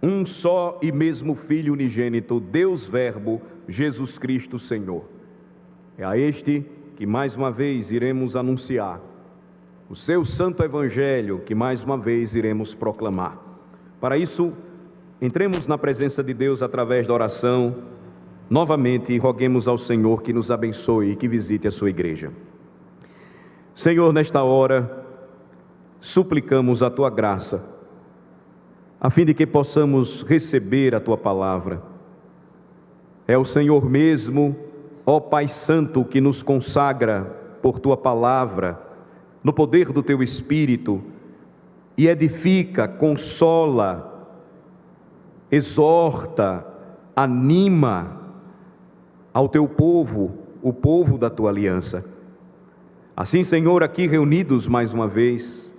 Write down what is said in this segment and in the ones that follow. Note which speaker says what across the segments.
Speaker 1: um só e mesmo Filho unigênito, Deus Verbo, Jesus Cristo Senhor. É a este que mais uma vez iremos anunciar, o seu santo evangelho que mais uma vez iremos proclamar. Para isso, entremos na presença de Deus através da oração, novamente, e roguemos ao Senhor que nos abençoe e que visite a sua igreja. Senhor, nesta hora, suplicamos a tua graça, a fim de que possamos receber a tua palavra. É o Senhor mesmo, ó Pai Santo, que nos consagra por tua palavra, no poder do teu Espírito, e edifica, consola, exorta, anima ao teu povo, o povo da tua aliança. Assim, Senhor, aqui reunidos mais uma vez,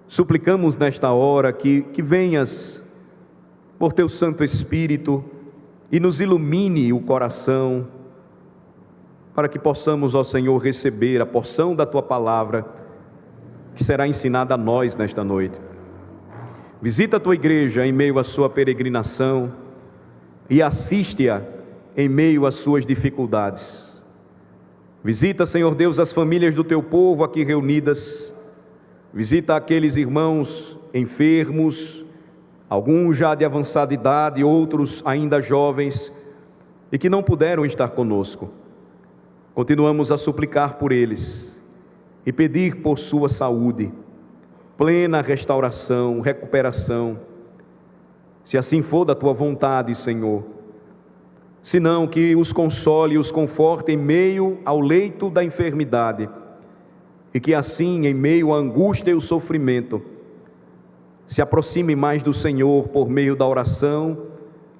Speaker 1: suplicamos nesta hora que venhas por teu Santo Espírito e nos ilumine o coração, para que possamos, ó Senhor, receber a porção da tua palavra que será ensinada a nós nesta noite. Visita a tua igreja em meio à sua peregrinação e assiste-a em meio às suas dificuldades. Visita, Senhor Deus, as famílias do teu povo aqui reunidas. Visita aqueles irmãos enfermos, alguns já de avançada idade, outros ainda jovens, e que não puderam estar conosco. Continuamos a suplicar por eles e pedir por sua saúde, plena restauração, recuperação, se assim for da tua vontade, Senhor. Senão, que os console e os conforte em meio ao leito da enfermidade, e que assim, em meio à angústia e o sofrimento, se aproxime mais do Senhor por meio da oração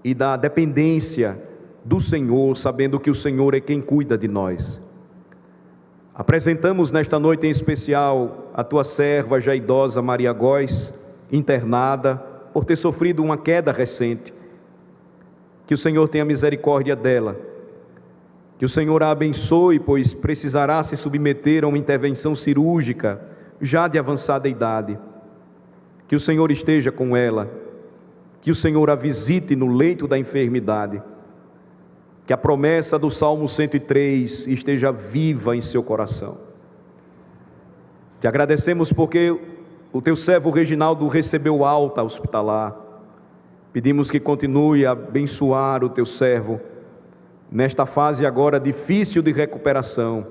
Speaker 1: e da dependência do Senhor, sabendo que o Senhor é quem cuida de nós. Apresentamos nesta noite em especial a tua serva já idosa Maria Góes, internada por ter sofrido uma queda recente. Que o Senhor tenha misericórdia dela, que o Senhor a abençoe, pois precisará se submeter a uma intervenção cirúrgica, já de avançada idade. Que o Senhor esteja com ela, que o Senhor a visite no leito da enfermidade, que a promessa do Salmo 103 esteja viva em seu coração. Te agradecemos porque o teu servo Reginaldo recebeu alta hospitalar. Pedimos que continue a abençoar o teu servo, nesta fase agora difícil de recuperação,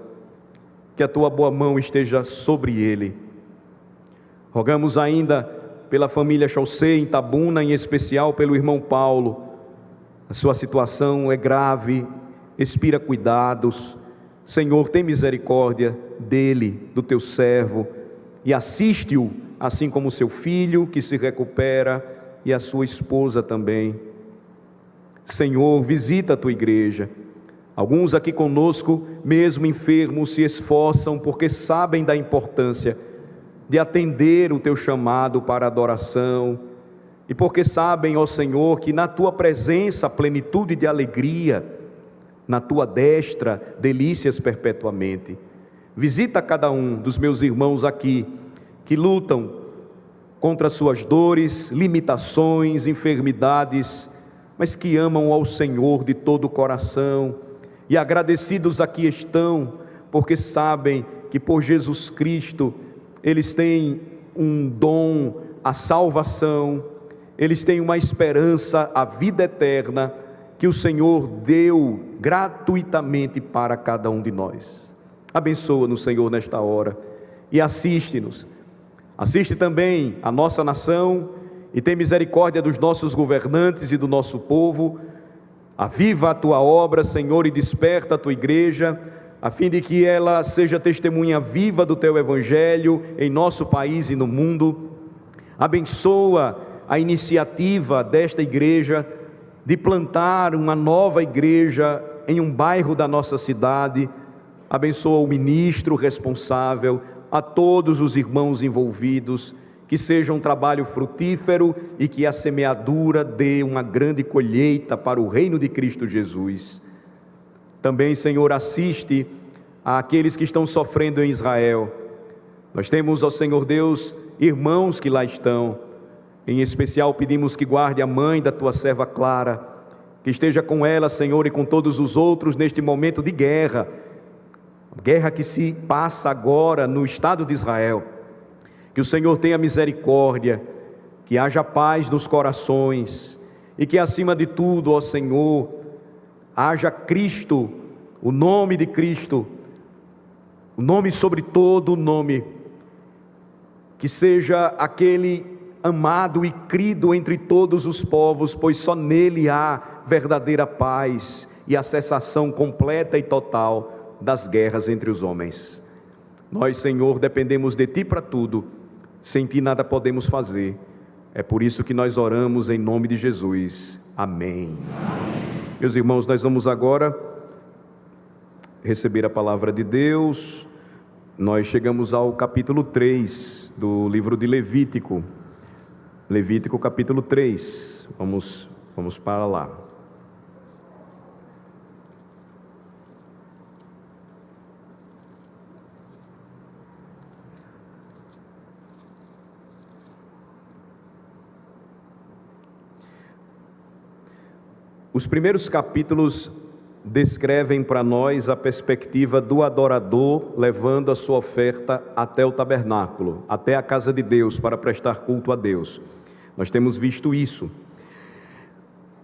Speaker 1: que a tua boa mão esteja sobre ele. Rogamos ainda pela família Chaucê em Tabuna, em especial pelo irmão Paulo. A sua situação é grave, expira cuidados. Senhor, tem misericórdia dele, do teu servo, e assiste-o, assim como seu filho que se recupera e a sua esposa também. Senhor, visita a tua igreja. Alguns aqui conosco, mesmo enfermos, se esforçam porque sabem da importância de atender o teu chamado para adoração, e porque sabem, ó Senhor, que na tua presença há plenitude de alegria, na tua destra delícias perpetuamente. Visita cada um dos meus irmãos aqui que lutam contra suas dores, limitações, enfermidades, mas que amam ao Senhor de todo o coração, e agradecidos aqui estão, porque sabem que por Jesus Cristo eles têm um dom, a salvação, eles têm uma esperança, a vida eterna, que o Senhor deu gratuitamente para cada um de nós. Abençoa-nos, Senhor, nesta hora, e assiste-nos. Assiste também a nossa nação, e tem misericórdia dos nossos governantes e do nosso povo. Aviva a tua obra, Senhor, e desperta a tua igreja, a fim de que ela seja testemunha viva do teu evangelho em nosso país e no mundo. Abençoa a iniciativa desta igreja de plantar uma nova igreja em um bairro da nossa cidade. Abençoa o ministro responsável, a todos os irmãos envolvidos, que seja um trabalho frutífero e que a semeadura dê uma grande colheita para o reino de Cristo Jesus. Também, Senhor, assiste àqueles que estão sofrendo em Israel. Nós temos, ó Senhor Deus, irmãos que lá estão, Em especial pedimos que guarde a mãe da tua serva Clara, que esteja com ela, Senhor, e com todos os outros neste momento de guerra, guerra que se passa agora no Estado de Israel. Que o Senhor tenha misericórdia, que haja paz nos corações e que acima de tudo, ó Senhor, haja Cristo, o nome de Cristo, o nome sobre todo o nome, que seja aquele amado e crido entre todos os povos, pois só nele há verdadeira paz e a cessação completa e total das guerras entre os homens. Nós, Senhor, dependemos de Ti para tudo, sem Ti nada podemos fazer. É por isso que nós oramos em nome de Jesus. Amém. Amém. Meus irmãos, nós vamos agora receber a palavra de Deus. Nós chegamos ao capítulo 3 do livro de Levítico. Levítico capítulo 3, vamos para lá. Os primeiros capítulos descrevem para nós a perspectiva do adorador levando a sua oferta até o tabernáculo, até a casa de Deus, para prestar culto a Deus. Nós temos visto isso.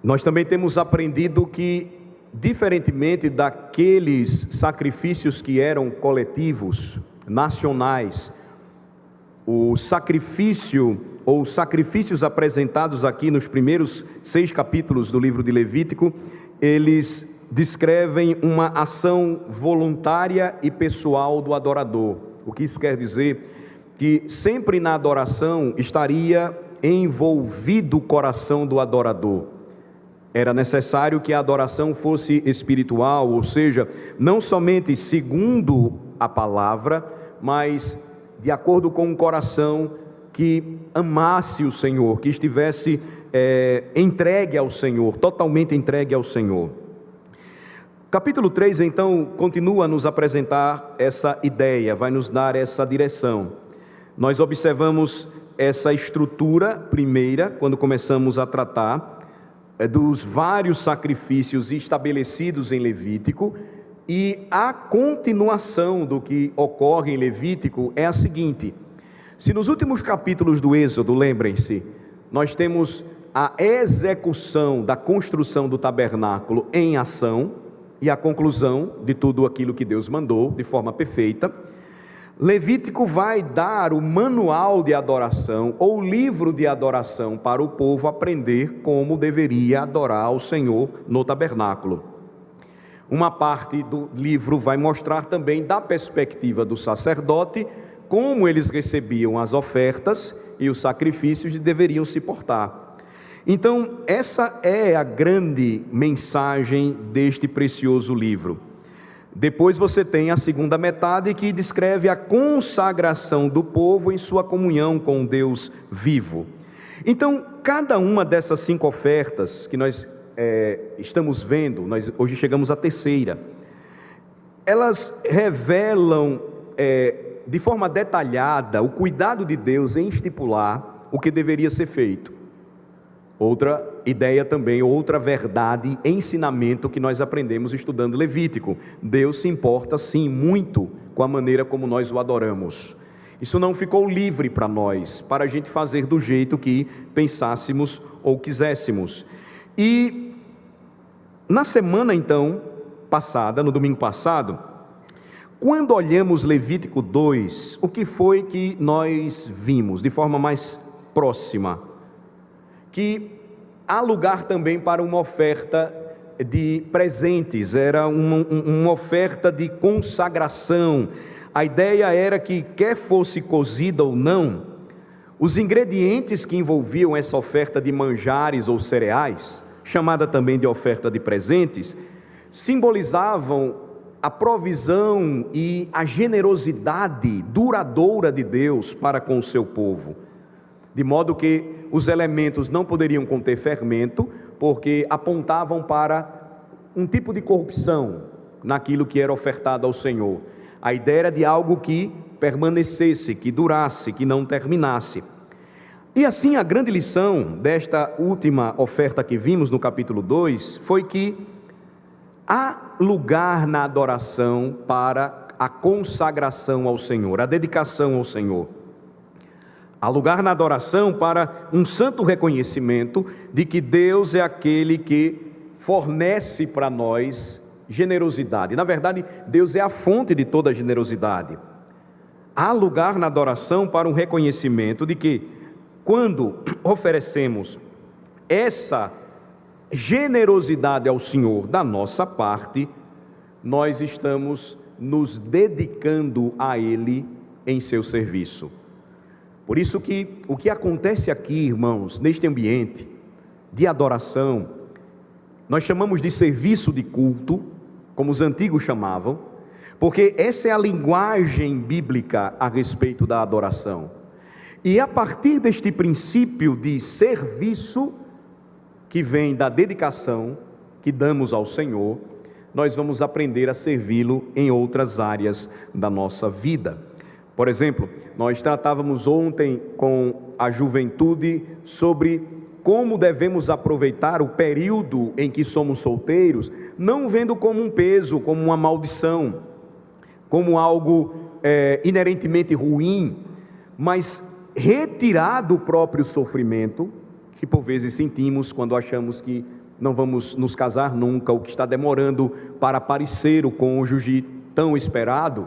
Speaker 1: Nós também temos aprendido que, diferentemente daqueles sacrifícios que eram coletivos, nacionais, o sacrifício ou os sacrifícios apresentados aqui nos primeiros 6 capítulos do livro de Levítico, eles descrevem uma ação voluntária e pessoal do adorador. O que isso quer dizer? Que sempre na adoração estaria envolvido o coração do adorador. Era necessário que a adoração fosse espiritual, ou seja, não somente segundo a palavra, mas de acordo com um coração que amasse o Senhor, que estivesse entregue ao Senhor, totalmente entregue ao Senhor. Capítulo 3, então, continua a nos apresentar essa ideia, vai nos dar essa direção. Nós observamos essa estrutura primeira, quando começamos a tratar dos vários sacrifícios estabelecidos em Levítico, e a continuação do que ocorre em Levítico é a seguinte: se nos últimos capítulos do Êxodo, lembrem-se, nós temos a execução da construção do tabernáculo em ação e a conclusão de tudo aquilo que Deus mandou de forma perfeita, Levítico vai dar o manual de adoração ou livro de adoração para o povo aprender como deveria adorar ao Senhor no tabernáculo. Uma parte do livro vai mostrar também, da perspectiva do sacerdote, como eles recebiam as ofertas e os sacrifícios e deveriam se portar. Então, essa é a grande mensagem deste precioso livro. Depois você tem a segunda metade, que descreve a consagração do povo em sua comunhão com Deus vivo. Então, cada uma dessas 5 ofertas que nós estamos vendo, nós hoje chegamos à terceira, elas revelam de forma detalhada o cuidado de Deus em estipular o que deveria ser feito. Outra ideia também, outra verdade, ensinamento que nós aprendemos estudando Levítico: Deus se importa sim muito com a maneira como nós o adoramos. Isso não ficou livre para nós, para a gente fazer do jeito que pensássemos ou quiséssemos. E na semana então passada, no domingo passado, quando olhamos Levítico 2, o que foi que nós vimos de forma mais próxima? Que há lugar também para uma oferta de presentes, era uma oferta de consagração. A ideia era que, quer fosse cozida ou não, os ingredientes que envolviam essa oferta de manjares ou cereais, chamada também de oferta de presentes, simbolizavam a provisão e a generosidade duradoura de Deus para com o seu povo, de modo que os elementos não poderiam conter fermento, porque apontavam para um tipo de corrupção naquilo que era ofertado ao Senhor. A ideia era de algo que permanecesse, que durasse, que não terminasse. E assim a grande lição desta última oferta que vimos no capítulo 2 foi que há lugar na adoração para a consagração ao Senhor, a dedicação ao Senhor. Há lugar na adoração para um santo reconhecimento de que Deus é aquele que fornece para nós generosidade. Na verdade, Deus é a fonte de toda generosidade. Há lugar na adoração para um reconhecimento de que, quando oferecemos essa generosidade ao Senhor da nossa parte, nós estamos nos dedicando a Ele em seu serviço. Por isso que o que acontece aqui, irmãos, neste ambiente de adoração, nós chamamos de serviço de culto, como os antigos chamavam, porque essa é a linguagem bíblica a respeito da adoração. E a partir deste princípio de serviço, que vem da dedicação que damos ao Senhor, nós vamos aprender a servi-lo em outras áreas da nossa vida. Por exemplo, nós tratávamos ontem com a juventude sobre como devemos aproveitar o período em que somos solteiros, não vendo como um peso, como uma maldição, como algo inerentemente ruim, mas retirar do próprio sofrimento, que por vezes sentimos quando achamos que não vamos nos casar nunca, ou que está demorando para aparecer o cônjuge tão esperado.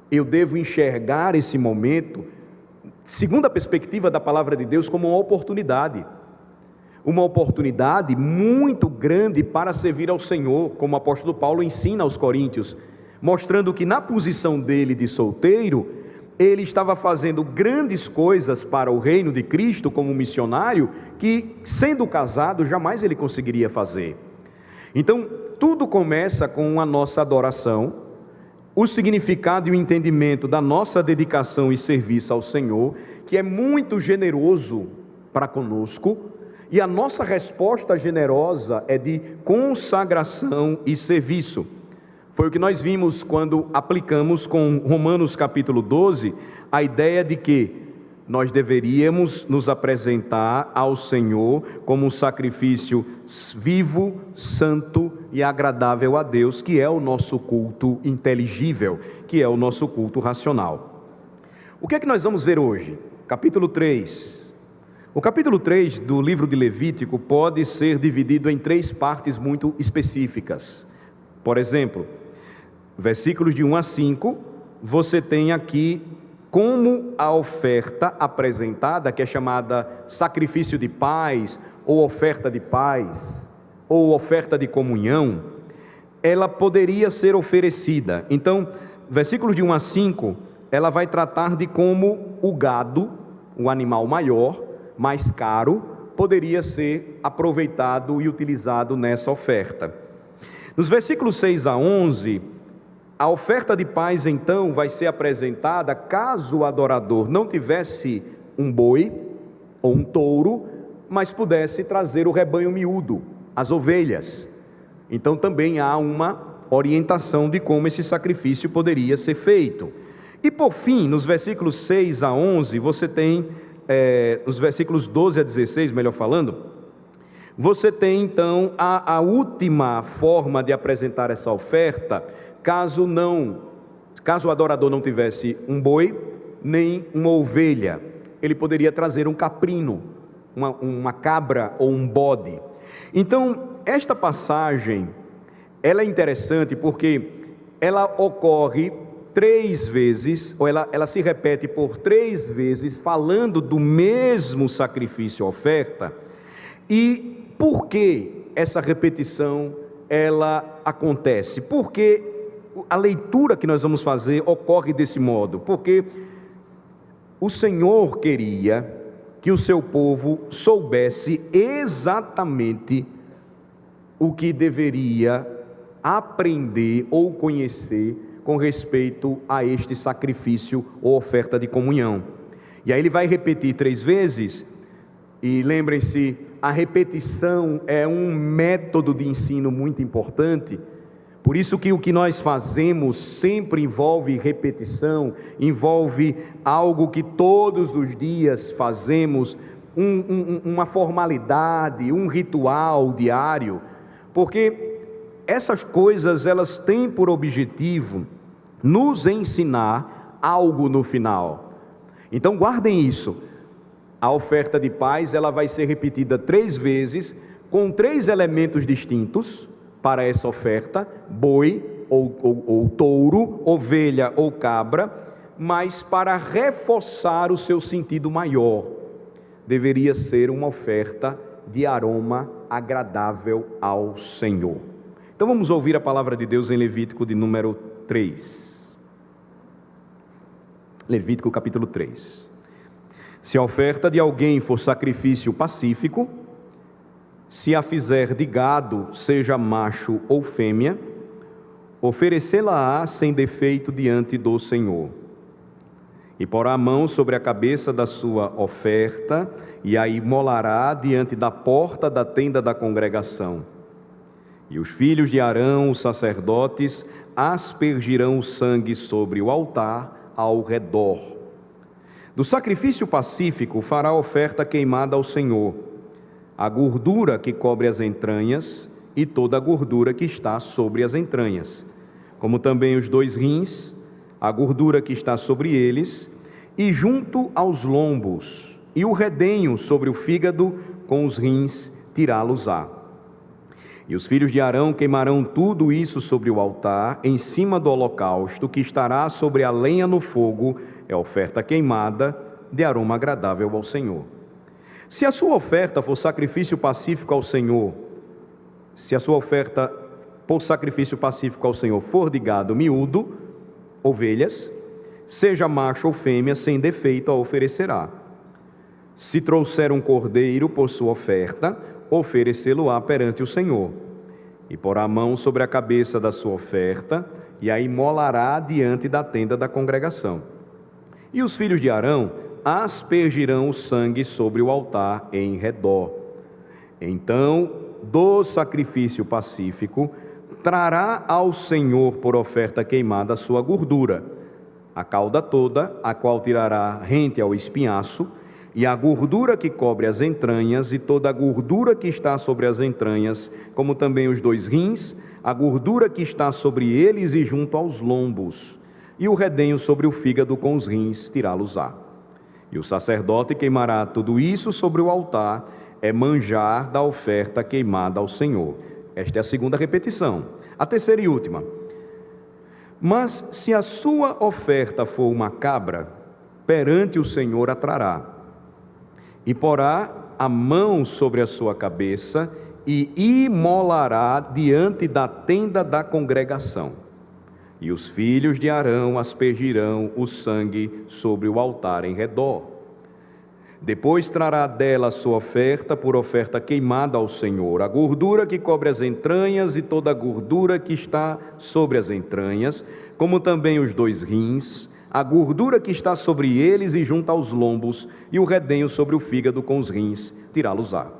Speaker 1: Eu devo enxergar esse momento, segundo a perspectiva da palavra de Deus, como uma oportunidade muito grande para servir ao Senhor, como o apóstolo Paulo ensina aos coríntios, mostrando que na posição dele de solteiro, ele estava fazendo grandes coisas para o reino de Cristo como missionário, que sendo casado jamais ele conseguiria fazer. Então, tudo começa com a nossa adoração, o significado e o entendimento da nossa dedicação e serviço ao Senhor, que é muito generoso para conosco, e a nossa resposta generosa é de consagração e serviço. Foi o que nós vimos quando aplicamos com Romanos capítulo 12, a ideia de que nós deveríamos nos apresentar ao Senhor como um sacrifício vivo, santo e agradável a Deus, que é o nosso culto inteligível, que é o nosso culto racional. O que é que nós vamos ver hoje? Capítulo 3. O capítulo 3 do livro de Levítico pode ser dividido em 3 partes muito específicas. Por exemplo, versículos de 1 a 5, você tem aqui como a oferta apresentada, que é chamada sacrifício de paz, ou oferta de paz, ou oferta de comunhão, ela poderia ser oferecida. Então, versículos de 1 a 5, ela vai tratar de como o gado, o animal maior, mais caro, poderia ser aproveitado e utilizado nessa oferta. Nos versículos 6 a 11, a oferta de paz então vai ser apresentada caso o adorador não tivesse um boi ou um touro, mas pudesse trazer o rebanho miúdo, as ovelhas. Então também há uma orientação de como esse sacrifício poderia ser feito. E por fim, nos versículos 6 a 11, você tem, os versículos 12 a 16, melhor falando, você tem então a última forma de apresentar essa oferta, caso o adorador não tivesse um boi, nem uma ovelha, ele poderia trazer um caprino, uma cabra ou um bode. Então, esta passagem, ela é interessante porque ela ocorre 3 vezes, ou ela se repete por 3 vezes, falando do mesmo sacrifício oferta. E por que essa repetição ela acontece? Porque a leitura que nós vamos fazer ocorre desse modo, porque o Senhor queria que o seu povo soubesse exatamente o que deveria aprender ou conhecer com respeito a este sacrifício ou oferta de comunhão. E aí ele vai repetir 3 vezes, e lembrem-se, a repetição é um método de ensino muito importante. Por isso que o que nós fazemos sempre envolve repetição, envolve algo que todos os dias fazemos, uma formalidade, um ritual diário, porque essas coisas elas têm por objetivo nos ensinar algo no final. Então guardem isso. A oferta de paz ela vai ser repetida 3 vezes, com 3 elementos distintos para essa oferta: boi ou touro, ovelha ou cabra, mas para reforçar o seu sentido maior, deveria ser uma oferta de aroma agradável ao Senhor. Então vamos ouvir a palavra de Deus em Levítico de número 3. Levítico capítulo 3. Se a oferta de alguém for sacrifício pacífico, se a fizer de gado, seja macho ou fêmea, oferecê-la-á sem defeito diante do Senhor. E porá a mão sobre a cabeça da sua oferta, e a imolará diante da porta da tenda da congregação. E os filhos de Arão, os sacerdotes, aspergirão o sangue sobre o altar ao redor. Do sacrifício pacífico fará oferta queimada ao Senhor, a gordura que cobre as entranhas e toda a gordura que está sobre as entranhas, como também os 2 rins, a gordura que está sobre eles, e junto aos lombos, e o redenho sobre o fígado, com os rins tirá-los-á. E os filhos de Arão queimarão tudo isso sobre o altar, em cima do holocausto, que estará sobre a lenha no fogo, é oferta queimada, de aroma agradável ao Senhor. Se a sua oferta for sacrifício pacífico ao Senhor, se a sua oferta por sacrifício pacífico ao Senhor for de gado miúdo, ovelhas, seja macho ou fêmea, sem defeito a oferecerá. Se trouxer um cordeiro por sua oferta, oferecê-lo-á perante o Senhor. E porá a mão sobre a cabeça da sua oferta, e a imolará diante da tenda da congregação. E os filhos de Arão aspergirão o sangue sobre o altar em redor. Então, do sacrifício pacífico, trará ao Senhor por oferta queimada a sua gordura, a cauda toda, a qual tirará rente ao espinhaço, e a gordura que cobre as entranhas, e toda a gordura que está sobre as entranhas, como também os 2 rins, a gordura que está sobre eles e junto aos lombos, e o redenho sobre o fígado com os rins, tirá-los-á. E o sacerdote queimará tudo isso sobre o altar, é manjar da oferta queimada ao Senhor. Esta é a segunda repetição. A terceira e última. Mas se a sua oferta for uma cabra, perante o Senhor a trará, e porá a mão sobre a sua cabeça, e imolará diante da tenda da congregação. E os filhos de Arão aspergirão o sangue sobre o altar em redor. Depois trará dela a sua oferta por oferta queimada ao Senhor, a gordura que cobre as entranhas e toda a gordura que está sobre as entranhas, como também os 2 rins, a gordura que está sobre eles e junto aos lombos, e o redenho sobre o fígado com os rins, tirá-los-á.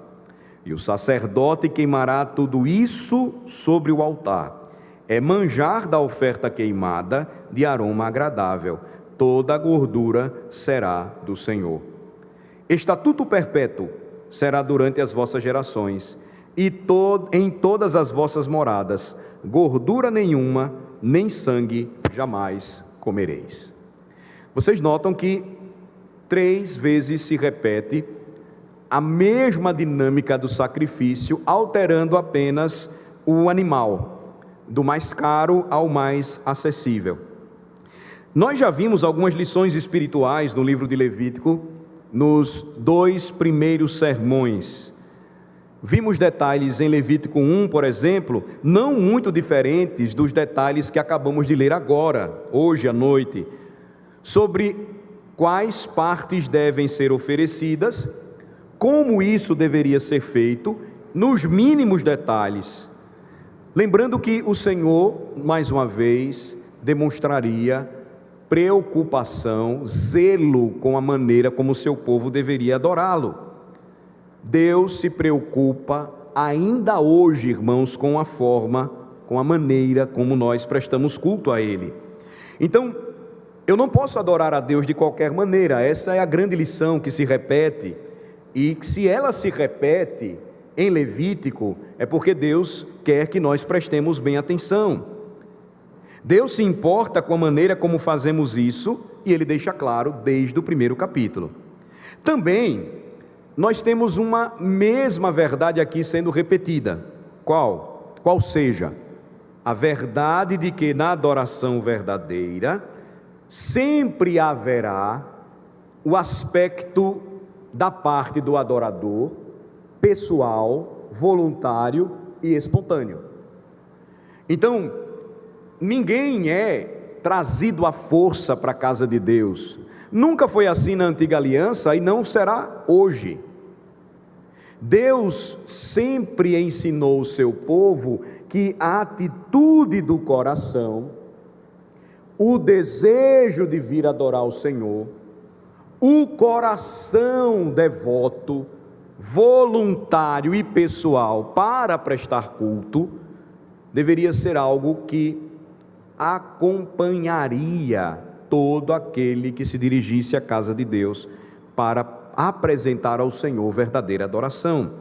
Speaker 1: E o sacerdote queimará tudo isso sobre o altar, é manjar da oferta queimada de aroma agradável, toda a gordura será do Senhor. Estatuto perpétuo será durante as vossas gerações, e em todas as vossas moradas, gordura nenhuma, nem sangue jamais comereis. Vocês notam que 3 vezes se repete a mesma dinâmica do sacrifício, alterando apenas o animal, do mais caro ao mais acessível. Nós já vimos algumas lições espirituais no livro de Levítico, nos 2 primeiros sermões. Vimos detalhes em Levítico 1, por exemplo, não muito diferentes dos detalhes que acabamos de ler agora, hoje à noite, sobre quais partes devem ser oferecidas, como isso deveria ser feito, nos mínimos detalhes. Lembrando que o Senhor, mais uma vez, demonstraria preocupação, zelo com a maneira como o seu povo deveria adorá-lo. Deus se preocupa ainda hoje, irmãos, com a forma, com a maneira como nós prestamos culto a Ele. Então, eu não posso adorar a Deus de qualquer maneira. Essa é a grande lição que se repete E se ela se repete em Levítico, é porque Deus quer que nós prestemos bem atenção. Deus se importa com a maneira como fazemos isso, e Ele deixa claro desde o primeiro capítulo. Também, nós temos uma mesma verdade aqui sendo repetida. Qual? Qual seja? A verdade de que na adoração verdadeira, sempre haverá o aspecto da parte do adorador, pessoal, voluntário e espontâneo. Então, ninguém é trazido à força para a casa de Deus. Nunca foi assim na antiga aliança e não será hoje. Deus sempre ensinou o seu povo que a atitude do coração, o desejo de vir adorar o Senhor, o coração devoto, voluntário e pessoal para prestar culto, deveria ser algo que acompanharia todo aquele que se dirigisse à casa de Deus para apresentar ao Senhor verdadeira adoração.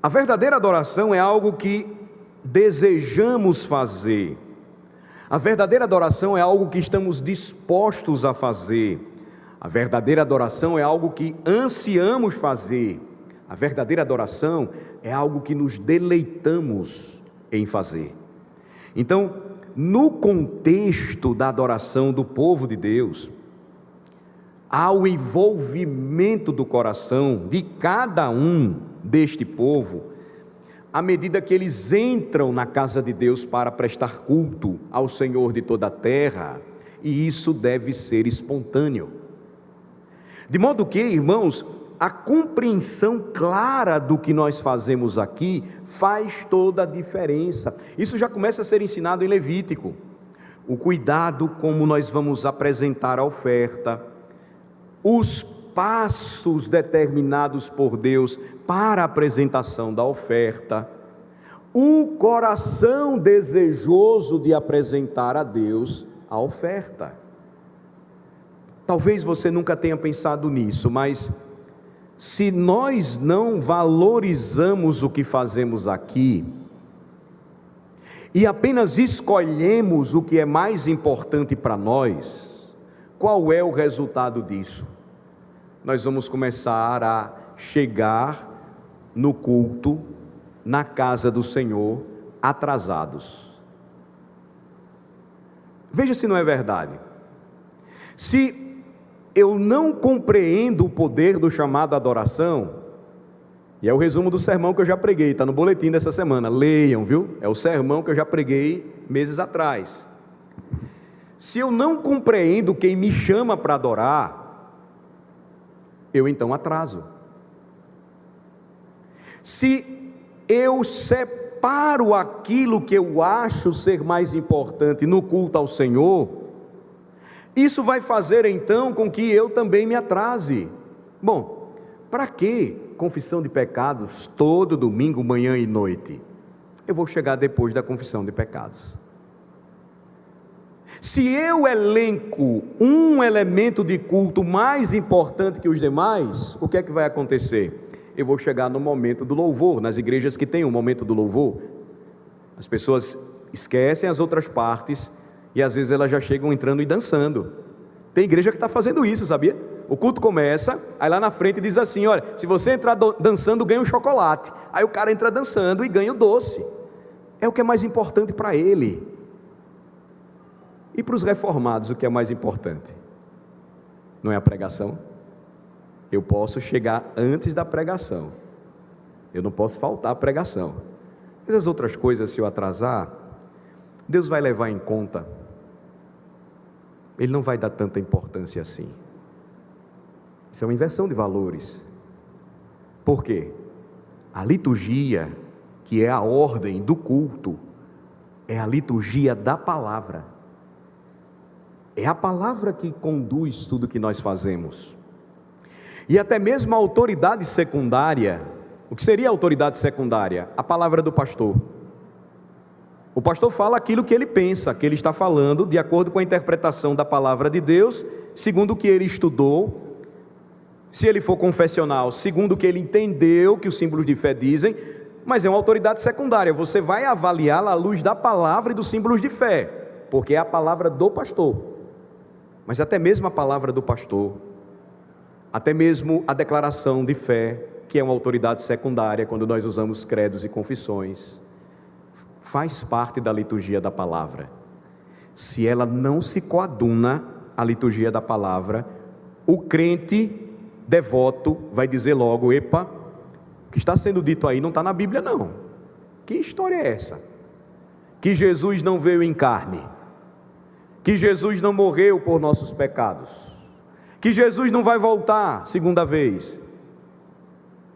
Speaker 1: A verdadeira adoração é algo que desejamos fazer. A verdadeira adoração é algo que estamos dispostos a fazer. A verdadeira adoração é algo que ansiamos fazer. A verdadeira adoração é algo que nos deleitamos em fazer. Então, no contexto da adoração do povo de Deus, há o envolvimento do coração de cada um deste povo, à medida que eles entram na casa de Deus para prestar culto ao Senhor de toda a terra, e isso deve ser espontâneo. De modo que, irmãos, a compreensão clara do que nós fazemos aqui faz toda a diferença. Isso já começa a ser ensinado em Levítico. O cuidado como nós vamos apresentar a oferta, os passos determinados por Deus para a apresentação da oferta, o coração desejoso de apresentar a Deus a oferta. Talvez você nunca tenha pensado nisso, mas se nós não valorizamos o que fazemos aqui e apenas escolhemos o que é mais importante para nós, qual é o resultado disso? Nós vamos começar a chegar no culto, na casa do Senhor, atrasados. Veja se não é verdade. Se eu não compreendo o poder do chamado adoração, e é o resumo do sermão que eu já preguei, está no boletim dessa semana, leiam, viu? É o sermão que eu já preguei meses atrás. Se eu não compreendo quem me chama para adorar, eu então atraso. Se eu separo aquilo que eu acho ser mais importante no culto ao Senhor, isso vai fazer então com que eu também me atrase. Bom, para que confissão de pecados todo domingo, manhã e noite? Eu vou chegar depois da confissão de pecados. Se eu elenco um elemento de culto mais importante que os demais, o que é que vai acontecer? Eu vou chegar no momento do louvor, nas igrejas que tem um momento do louvor, as pessoas esquecem as outras partes, e às vezes elas já chegam entrando e dançando. Tem igreja que está fazendo isso, sabia? O culto começa, aí lá na frente diz assim: olha, se você entrar dançando, ganha um chocolate. Aí o cara entra dançando e ganha o doce. É o que é mais importante para ele. E para os reformados, o que é mais importante? Não é a pregação? Eu posso chegar antes da pregação, eu não posso faltar a pregação. Mas as outras coisas, se eu atrasar, Deus vai levar em conta. Ele não vai dar tanta importância assim. Isso é uma inversão de valores. Por quê? A liturgia, que é a ordem do culto, é a liturgia da palavra. É a palavra que conduz tudo que nós fazemos. E até mesmo a autoridade secundária. O que seria a autoridade secundária? A palavra do pastor. O pastor fala aquilo que ele pensa, que ele está falando, de acordo com a interpretação da palavra de Deus, segundo o que ele estudou, se ele for confessional, segundo o que ele entendeu que os símbolos de fé dizem, mas é uma autoridade secundária. Você vai avaliá-la à luz da palavra e dos símbolos de fé, porque é a palavra do pastor. Mas até mesmo a palavra do pastor, até mesmo a declaração de fé, que é uma autoridade secundária quando nós usamos credos e confissões, faz parte da liturgia da palavra. Se ela não se coaduna à liturgia da palavra, o crente devoto vai dizer logo: epa, o que está sendo dito aí não está na Bíblia não. Que história é essa? Que Jesus não veio em carne, que Jesus não morreu por nossos pecados, que Jesus não vai voltar segunda vez.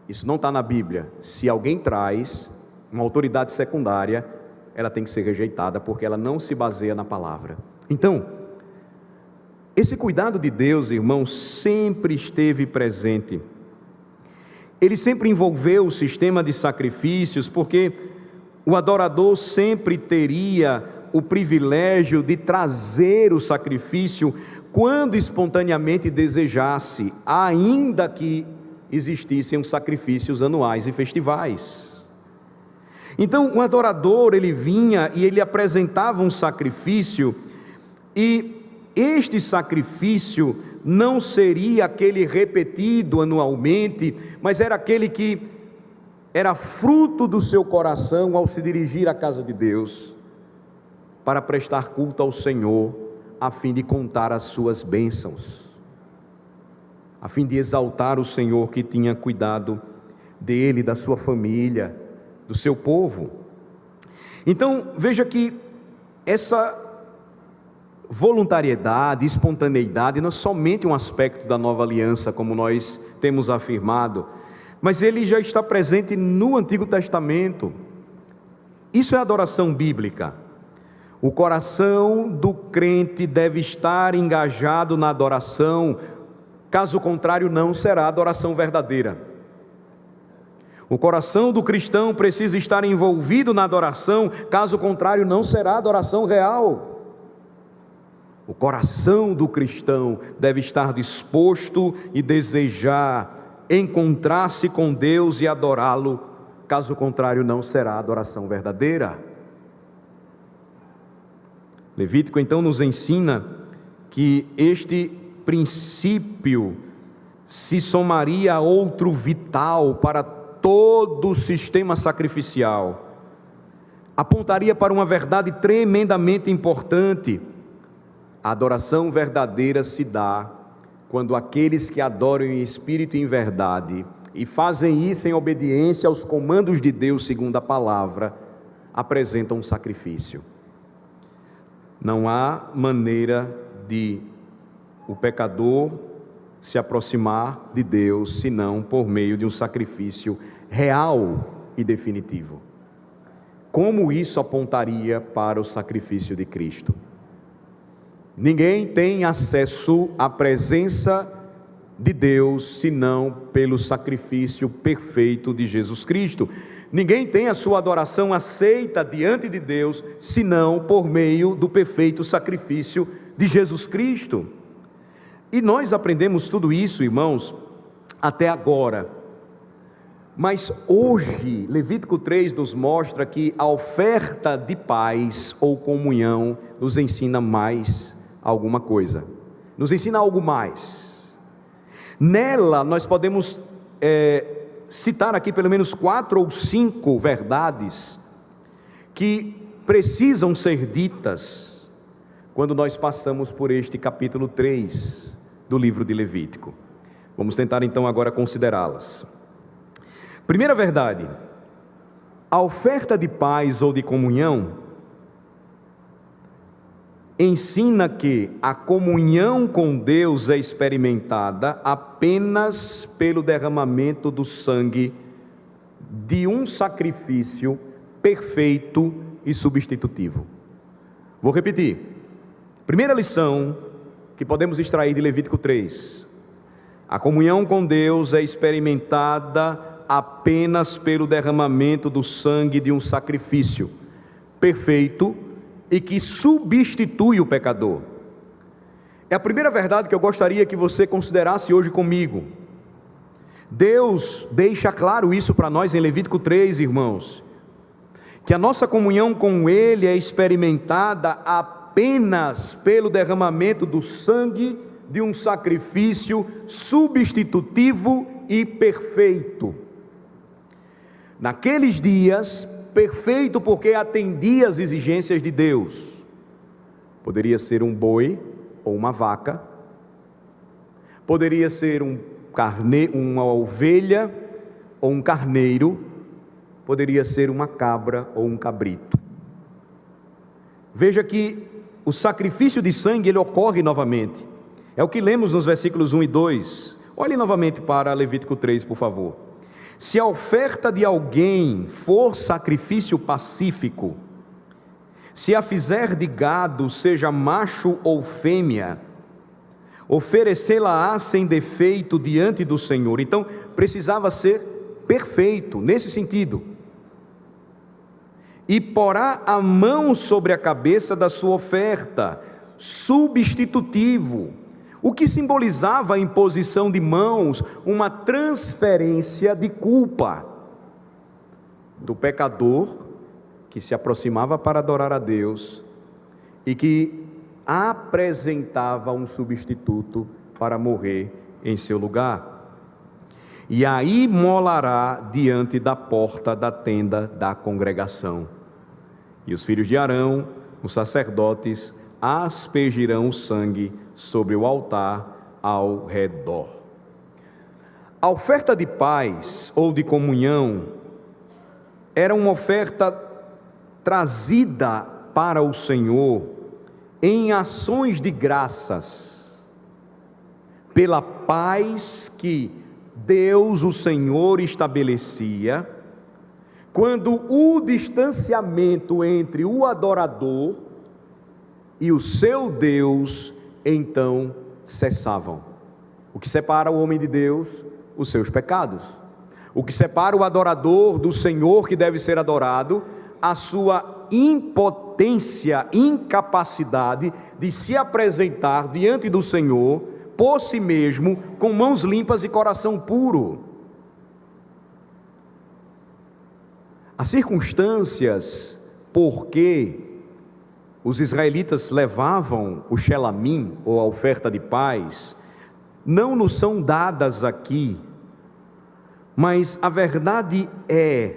Speaker 1: Isso não está na Bíblia. Se alguém traz uma autoridade secundária, ela tem que ser rejeitada, porque ela não se baseia na palavra. Então, esse cuidado de Deus, irmãos, sempre esteve presente. Ele sempre envolveu o sistema de sacrifícios, porque o adorador sempre teria o privilégio de trazer o sacrifício quando espontaneamente desejasse, ainda que existissem os sacrifícios anuais e festivais. Então o adorador, ele vinha e ele apresentava um sacrifício, e este sacrifício não seria aquele repetido anualmente, mas era aquele que era fruto do seu coração ao se dirigir à casa de Deus, para prestar culto ao Senhor, a fim de contar as suas bênçãos, a fim de exaltar o Senhor que tinha cuidado dele, da sua família, do seu povo. Então veja que essa voluntariedade, espontaneidade não é somente um aspecto da nova aliança, como nós temos afirmado, mas ele já está presente no Antigo Testamento. Isso é adoração bíblica. O coração do crente deve estar engajado na adoração, caso contrário não será adoração verdadeira. O coração do cristão precisa estar envolvido na adoração, caso contrário não será adoração real. O coração do cristão deve estar disposto e desejar encontrar-se com Deus e adorá-lo, caso contrário não será adoração verdadeira. Levítico então nos ensina que este princípio se somaria a outro vital para todo o sistema sacrificial, apontaria para uma verdade tremendamente importante. A adoração verdadeira se dá quando aqueles que adoram em espírito e em verdade, e fazem isso em obediência aos comandos de Deus segundo a palavra, apresentam um sacrifício. Não há maneira de o pecador se aproximar de Deus, senão por meio de um sacrifício real e definitivo. Como isso apontaria para o sacrifício de Cristo? Ninguém tem acesso à presença de Deus, senão pelo sacrifício perfeito de Jesus Cristo. Ninguém tem a sua adoração aceita diante de Deus, senão por meio do perfeito sacrifício de Jesus Cristo. E nós aprendemos tudo isso, irmãos, até agora. Mas hoje, Levítico 3 nos mostra que a oferta de paz ou comunhão nos ensina mais alguma coisa, nos ensina algo mais. Nela nós podemos citar aqui pelo menos 4 ou 5 verdades que precisam ser ditas quando nós passamos por este capítulo 3 do livro de Levítico. Vamos tentar então agora considerá-las. Primeira verdade: a oferta de paz ou de comunhão ensina que a comunhão com Deus é experimentada apenas pelo derramamento do sangue de um sacrifício perfeito e substitutivo. Vou repetir. Primeira lição que podemos extrair de Levítico 3: a comunhão com Deus é experimentada apenas pelo derramamento do sangue de um sacrifício perfeito e que substitui o pecador. É a primeira verdade que eu gostaria que você considerasse hoje comigo. Deus deixa claro isso para nós em Levítico 3, irmãos, que a nossa comunhão com Ele é experimentada apenas pelo derramamento do sangue de um sacrifício substitutivo e perfeito. Naqueles dias, perfeito porque atendia às exigências de Deus. Poderia ser um boi ou uma vaca, poderia ser uma ovelha ou um carneiro, poderia ser uma cabra ou um cabrito. Veja que o sacrifício de sangue, ele ocorre novamente. É o que lemos nos versículos 1 e 2. Olhe novamente para Levítico 3, por favor. Se a oferta de alguém for sacrifício pacífico, se a fizer de gado, seja macho ou fêmea, oferecê-la-á sem defeito diante do Senhor. Então, precisava ser perfeito, nesse sentido. E porá a mão sobre a cabeça da sua oferta, substitutivo, o que simbolizava a imposição de mãos, uma transferência de culpa do pecador que se aproximava para adorar a Deus e que apresentava um substituto para morrer em seu lugar. E aí molará diante da porta da tenda da congregação. E os filhos de Arão, os sacerdotes, aspergirão o sangue sobre o altar ao redor. A oferta de paz ou de comunhão era uma oferta trazida para o Senhor em ações de graças, pela paz que Deus, o Senhor, estabelecia, quando o distanciamento entre o adorador e o seu Deus, então, cessavam. O que separa o homem de Deus? Os seus pecados. O que separa o adorador do Senhor que deve ser adorado? A sua impotência, incapacidade de se apresentar diante do Senhor por si mesmo, com mãos limpas e coração puro. As circunstâncias por que os israelitas levavam o shelamim, ou a oferta de paz, não nos são dadas aqui, mas a verdade é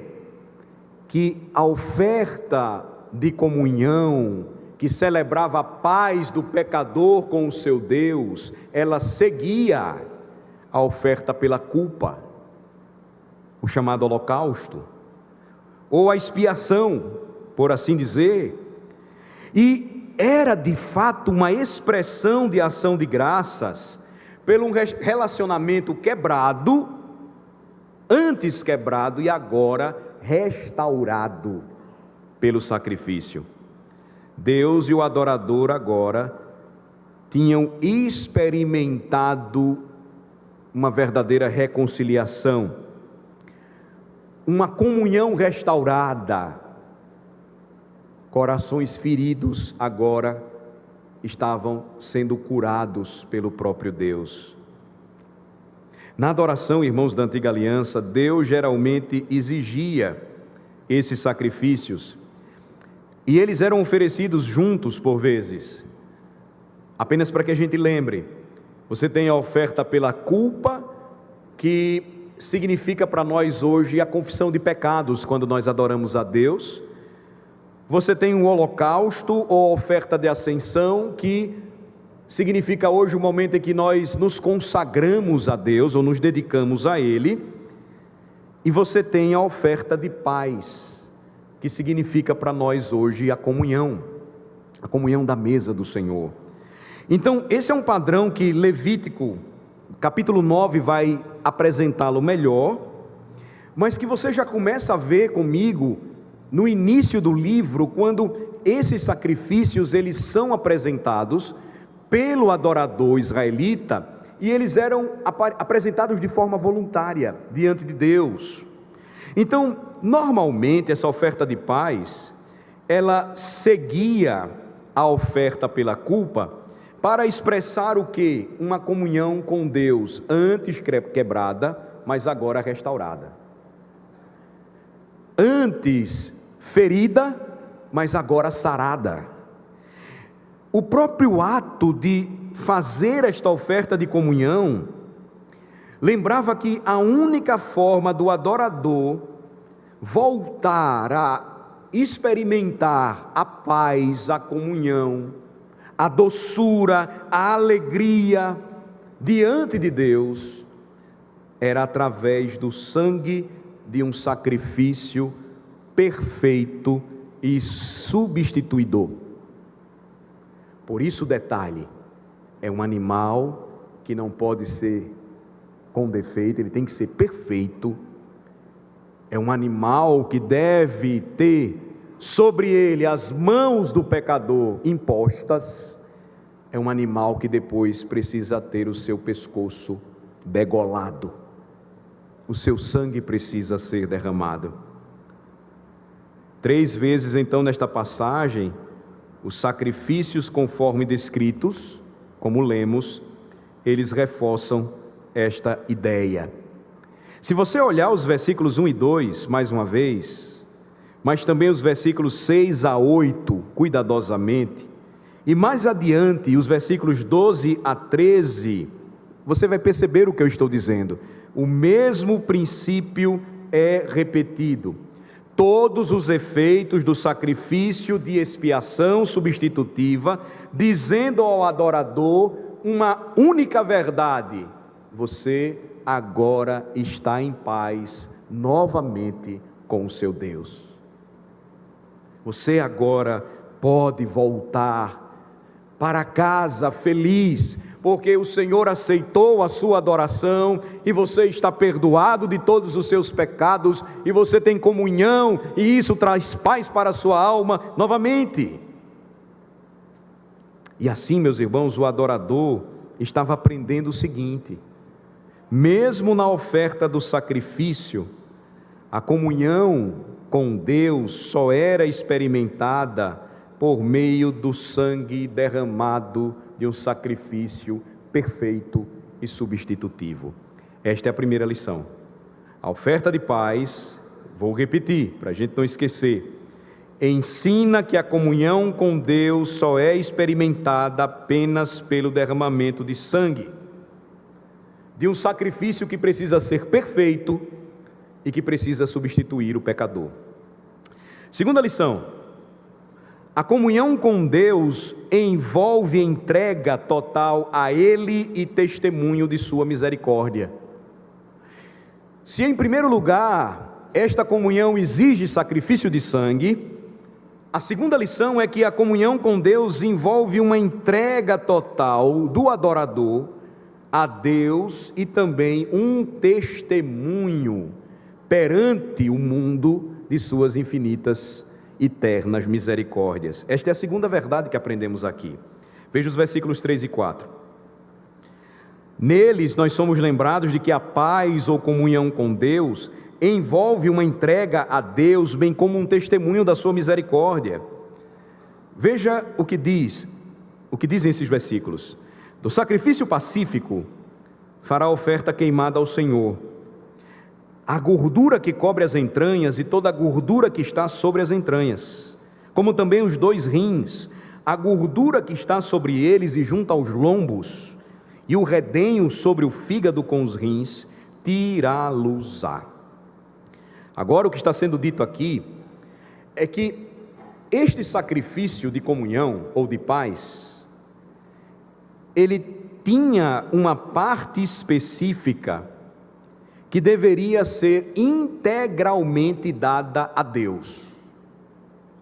Speaker 1: que a oferta de comunhão, que celebrava a paz do pecador com o seu Deus, ela seguia a oferta pela culpa, o chamado holocausto, ou a expiação, por assim dizer, e era de fato uma expressão de ação de graças, pelo um relacionamento quebrado, antes quebrado e agora restaurado pelo sacrifício. Deus e o adorador agora tinham experimentado uma verdadeira reconciliação, uma comunhão restaurada. Corações feridos agora estavam sendo curados pelo próprio Deus. Na adoração, irmãos da antiga aliança, Deus geralmente exigia esses sacrifícios, e eles eram oferecidos juntos por vezes. Apenas para que a gente lembre, você tem a oferta pela culpa, que significa para nós hoje a confissão de pecados quando nós adoramos a Deus. Você tem o holocausto ou oferta de ascensão, que significa hoje o momento em que nós nos consagramos a Deus ou nos dedicamos a Ele. E você tem a oferta de paz, que significa para nós hoje a comunhão da mesa do Senhor. Então esse é um padrão que Levítico capítulo 9 vai apresentá-lo melhor, mas que você já começa a ver comigo no início do livro, quando esses sacrifícios eles são apresentados pelo adorador israelita, e eles eram apresentados de forma voluntária diante de Deus. Então, normalmente essa oferta de paz, ela seguia a oferta pela culpa, para expressar o quê? Uma comunhão com Deus, antes quebrada, mas agora restaurada. Antes ferida, mas agora sarada. O próprio ato de fazer esta oferta de comunhão lembrava que a única forma do adorador voltar a experimentar a paz, a comunhão, a doçura, a alegria diante de Deus, era através do sangue de um sacrifício perfeito e substituidor. Por isso, detalhe, é um animal que não pode ser com defeito, ele tem que ser perfeito. É um animal que deve ter sobre ele as mãos do pecador impostas. É um animal que depois precisa ter o seu pescoço degolado. O seu sangue precisa ser derramado. 3 vezes então nesta passagem, os sacrifícios conforme descritos, como lemos, eles reforçam esta ideia. Se você olhar os versículos 1 e 2, mais uma vez, mas também os versículos 6 a 8, cuidadosamente, e mais adiante, os versículos 12 a 13, você vai perceber o que eu estou dizendo. O mesmo princípio é repetido. Todos os efeitos do sacrifício de expiação substitutiva, dizendo ao adorador uma única verdade: você agora está em paz novamente com o seu Deus. Você agora pode voltar para casa feliz, porque o Senhor aceitou a sua adoração, e você está perdoado de todos os seus pecados, e você tem comunhão, e isso traz paz para a sua alma novamente. E assim, meus irmãos, o adorador estava aprendendo o seguinte: mesmo na oferta do sacrifício, a comunhão com Deus só era experimentada por meio do sangue derramado de um sacrifício perfeito e substitutivo. Esta é a primeira lição. A oferta de paz, vou repetir, para a gente não esquecer, ensina que a comunhão com Deus só é experimentada apenas pelo derramamento de sangue, de um sacrifício que precisa ser perfeito e que precisa substituir o pecador. Segunda lição: a comunhão com Deus envolve entrega total a Ele e testemunho de sua misericórdia. Se em primeiro lugar esta comunhão exige sacrifício de sangue, a segunda lição é que a comunhão com Deus envolve uma entrega total do adorador a Deus e também um testemunho perante o mundo de suas infinitas eternas misericórdias. Esta é a segunda verdade que aprendemos aqui. Veja os versículos 3 e 4. Neles nós somos lembrados de que a paz ou comunhão com Deus envolve uma entrega a Deus, bem como um testemunho da sua misericórdia. Veja o que dizem esses versículos: do sacrifício pacífico fará oferta queimada ao Senhor. A gordura que cobre as entranhas e toda a gordura que está sobre as entranhas, como também os 2 rins, a gordura que está sobre eles e junto aos lombos, e o redenho sobre o fígado com os rins, tirá-los-á. Agora o que está sendo dito aqui é que este sacrifício de comunhão ou de paz, ele tinha uma parte específica que deveria ser integralmente dada a Deus.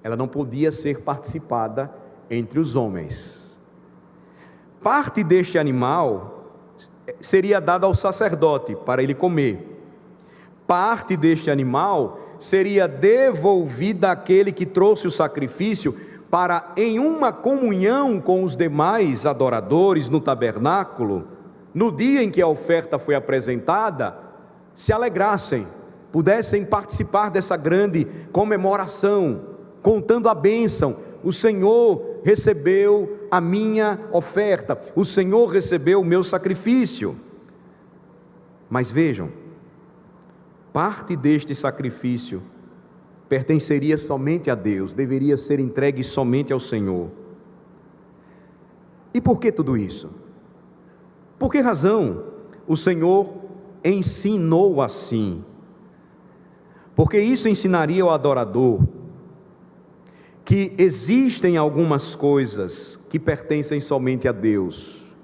Speaker 1: Ela não podia ser participada entre os homens. Parte deste animal seria dada ao sacerdote para ele comer. Parte deste animal seria devolvida àquele que trouxe o sacrifício para, em uma comunhão com os demais adoradores no tabernáculo, no dia em que a oferta foi apresentada, se alegrassem, pudessem participar dessa grande comemoração, contando a bênção. O Senhor recebeu a minha oferta, o Senhor recebeu o meu sacrifício. Mas vejam, parte deste sacrifício pertenceria somente a Deus, deveria ser entregue somente ao Senhor. E por que tudo isso? Por que razão o Senhor ensinou assim? Porque isso ensinaria ao adorador que existem algumas coisas que pertencem somente a Deus,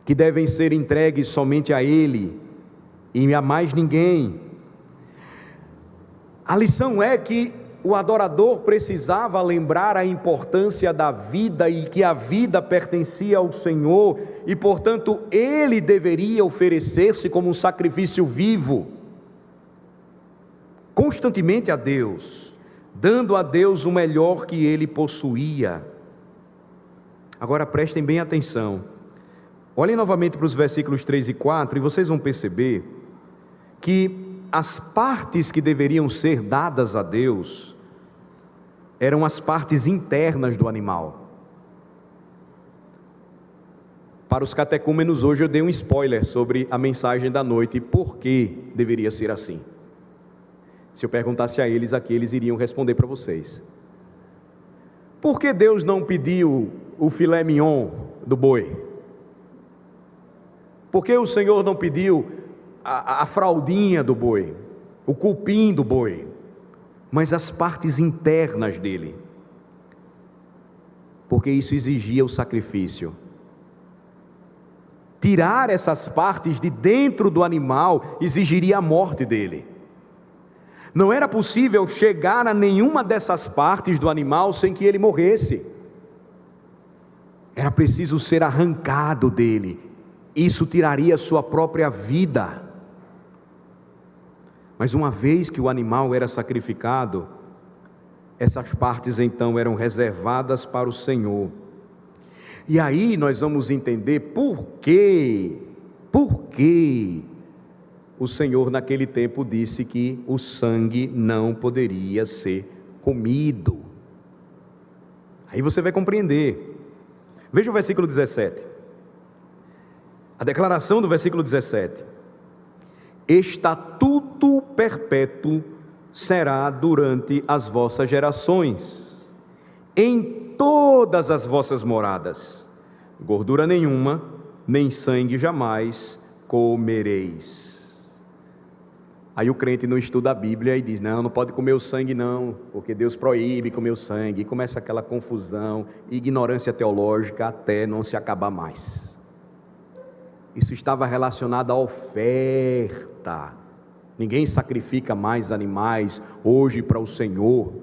Speaker 1: que devem ser entregues somente a Ele e a mais ninguém. A lição é que o adorador precisava lembrar a importância da vida e que a vida pertencia ao Senhor e, portanto, ele deveria oferecer-se como um sacrifício vivo, constantemente a Deus, dando a Deus o melhor que ele possuía. Agora prestem bem atenção, olhem novamente para os versículos 3 e 4 e vocês vão perceber que as partes que deveriam ser dadas a Deus eram as partes internas do animal. Para os catecúmenos, hoje eu dei um spoiler sobre a mensagem da noite e por que deveria ser assim. Se eu perguntasse a eles aqui, eles iriam responder para vocês. Por que Deus não pediu o filé mignon do boi? Por que o Senhor não pediu a fraldinha do boi, o cupim do boi, mas as partes internas dele? Porque isso exigia o sacrifício. Tirar essas partes de dentro do animal exigiria a morte dele. Não era possível chegar a nenhuma dessas partes do animal sem que ele morresse. Era preciso ser arrancado dele. Isso tiraria sua própria vida. Mas uma vez que o animal era sacrificado, essas partes então eram reservadas para o Senhor. E aí nós vamos entender por que o Senhor naquele tempo disse que o sangue não poderia ser comido. Aí você vai compreender. Veja o versículo 17. A declaração do versículo 17. Estatuto perpétuo será durante as vossas gerações, em todas as vossas moradas, gordura nenhuma, nem sangue jamais comereis. Aí o crente não estuda a Bíblia e diz, não pode comer o sangue não, porque Deus proíbe comer o sangue, e começa aquela confusão, ignorância teológica até não se acabar mais. Isso estava relacionado à oferta. Ninguém sacrifica mais animais hoje para o Senhor.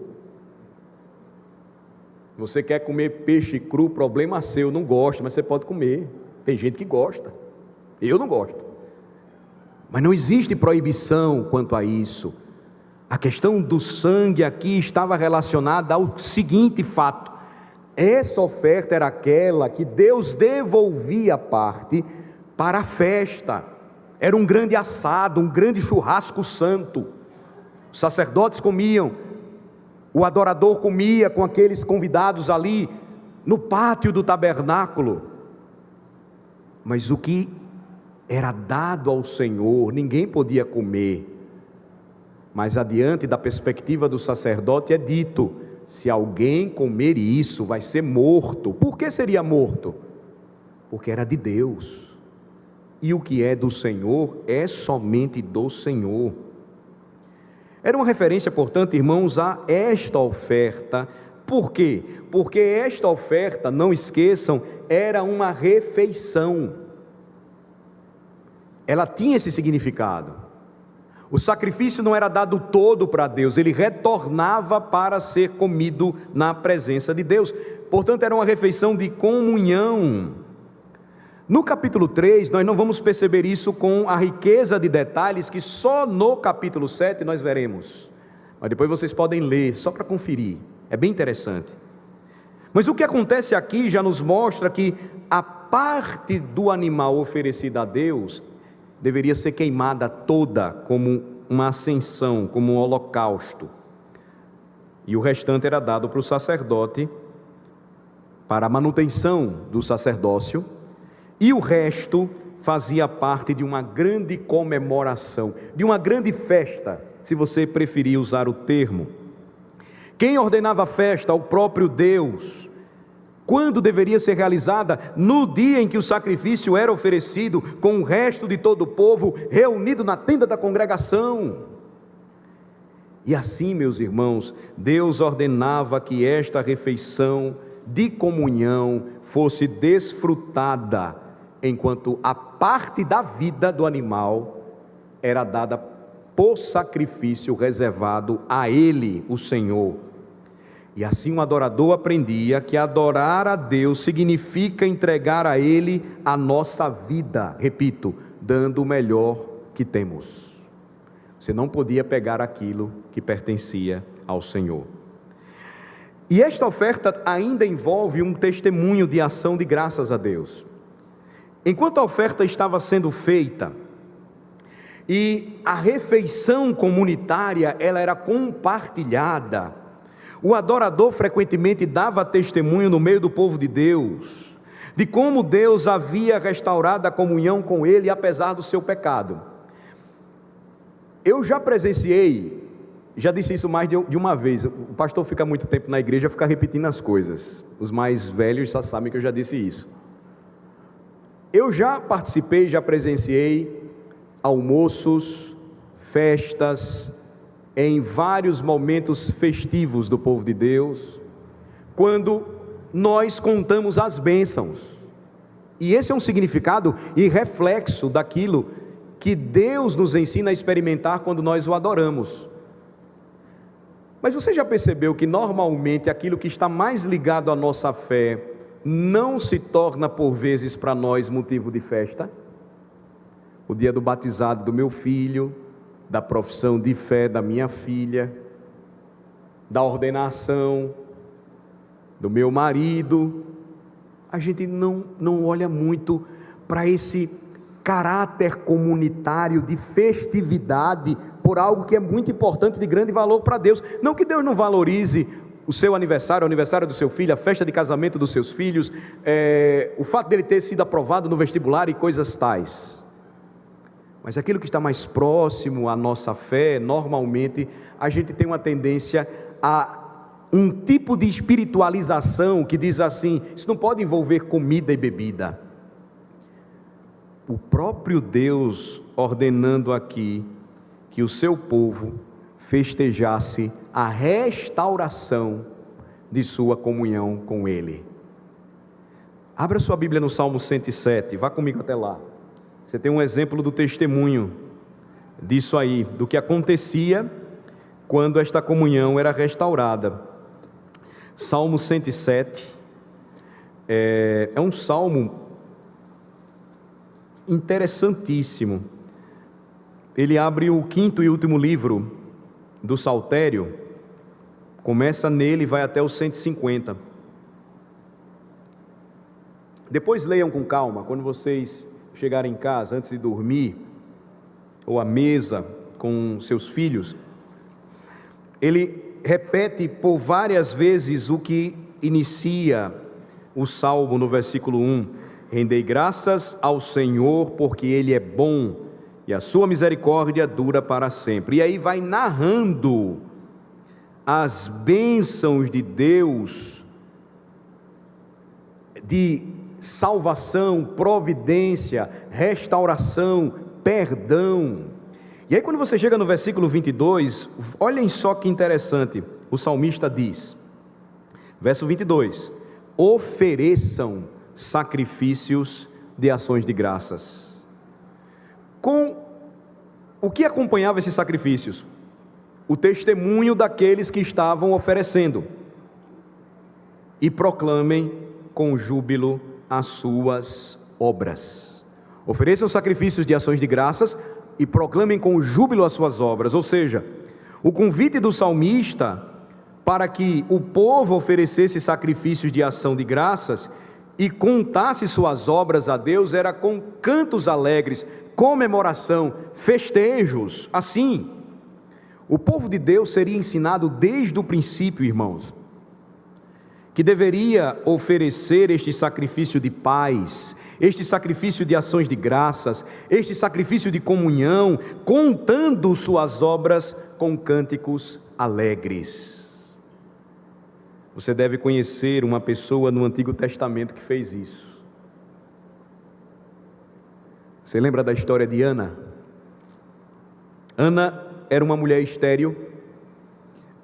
Speaker 1: Você quer comer peixe cru, problema seu, não gosta, mas você pode comer. Tem gente que gosta, eu não gosto. Mas não existe proibição quanto a isso. A questão do sangue aqui estava relacionada ao seguinte fato: essa oferta era aquela que Deus devolvia parte para a festa. Era um grande assado, um grande churrasco santo. Os sacerdotes comiam, o adorador comia com aqueles convidados ali no pátio do tabernáculo. Mas o que era dado ao Senhor, ninguém podia comer. Mas adiante da perspectiva do sacerdote é dito: se alguém comer isso, vai ser morto. Por que seria morto? Porque era de Deus. E o que é do Senhor é somente do Senhor. Era uma referência, portanto, irmãos, a esta oferta. Por quê? Porque esta oferta, não esqueçam, era uma refeição. Ela tinha esse significado. O sacrifício não era dado todo para Deus, ele retornava para ser comido na presença de Deus. Portanto, era uma refeição de comunhão. No capítulo 3, nós não vamos perceber isso com a riqueza de detalhes que só no capítulo 7 nós veremos. Mas depois vocês podem ler, só para conferir. É bem interessante. Mas o que acontece aqui já nos mostra que a parte do animal oferecida a Deus deveria ser queimada toda como uma ascensão, como um holocausto. E o restante era dado para o sacerdote para a manutenção do sacerdócio, e o resto fazia parte de uma grande comemoração, de uma grande festa, se você preferir usar o termo. Quem ordenava a festa? O próprio Deus. Quando deveria ser realizada? No dia em que o sacrifício era oferecido, com o resto de todo o povo reunido na tenda da congregação. E assim, meus irmãos, Deus ordenava que esta refeição de comunhão fosse desfrutada, enquanto a parte da vida do animal era dada por sacrifício reservado a Ele, o Senhor. E assim o adorador aprendia que adorar a Deus significa entregar a Ele a nossa vida, repito, dando o melhor que temos. Você não podia pegar aquilo que pertencia ao Senhor. E esta oferta ainda envolve um testemunho de ação de graças a Deus. Enquanto a oferta estava sendo feita, e a refeição comunitária ela era compartilhada, o adorador frequentemente dava testemunho no meio do povo de Deus, de como Deus havia restaurado a comunhão com ele, apesar do seu pecado. Eu já presenciei, já disse isso mais de uma vez, o pastor fica muito tempo na igreja, fica repetindo as coisas, os mais velhos já sabem que eu já disse isso. Eu já participei, já presenciei almoços, festas, em vários momentos festivos do povo de Deus, quando nós contamos as bênçãos, e esse é um significado e reflexo daquilo que Deus nos ensina a experimentar quando nós o adoramos. Mas você já percebeu que normalmente aquilo que está mais ligado à nossa fé não se torna por vezes para nós motivo de festa? O dia do batizado do meu filho, da profissão de fé da minha filha, da ordenação do meu marido, a gente não olha muito para esse caráter comunitário de festividade por algo que é muito importante, de grande valor para Deus. Não que Deus não valorize o seu aniversário, o aniversário do seu filho, a festa de casamento dos seus filhos, o fato dele ter sido aprovado no vestibular e coisas tais. Mas aquilo que está mais próximo à nossa fé, normalmente a gente tem uma tendência a um tipo de espiritualização que diz assim: isso não pode envolver comida e bebida. O próprio Deus ordenando aqui que o seu povo festejasse a restauração de sua comunhão com Ele. Abra sua Bíblia no Salmo 107, vá comigo até lá. Você tem um exemplo do testemunho disso aí, do que acontecia quando esta comunhão era restaurada. Salmo 107 é um salmo interessantíssimo. Ele abre o quinto e último livro do Saltério, começa nele e vai até o 150. Depois leiam com calma, quando vocês chegarem em casa, antes de dormir, ou à mesa com seus filhos. Ele repete por várias vezes o que inicia o Salmo no versículo 1: rendei graças ao Senhor, porque Ele é bom, e a sua misericórdia dura para sempre. E aí vai narrando as bênçãos de Deus, de salvação, providência, restauração, perdão. E aí quando você chega no versículo 22, olhem só que interessante, o salmista diz, verso 22, ofereçam sacrifícios de ações de graças. Com o que acompanhava esses sacrifícios? O testemunho daqueles que estavam oferecendo. E proclamem com júbilo as suas obras. Ofereçam sacrifícios de ações de graças e proclamem com júbilo as suas obras. Ou seja, o convite do salmista para que o povo oferecesse sacrifícios de ação de graças e contasse suas obras a Deus era com cantos alegres, comemoração, festejos. Assim, o povo de Deus seria ensinado desde o princípio, irmãos, que deveria oferecer este sacrifício de paz, este sacrifício de ações de graças, este sacrifício de comunhão, contando suas obras com cânticos alegres. Você deve conhecer uma pessoa no Antigo Testamento que fez isso. Você lembra da história de Ana? Ana era uma mulher estéril.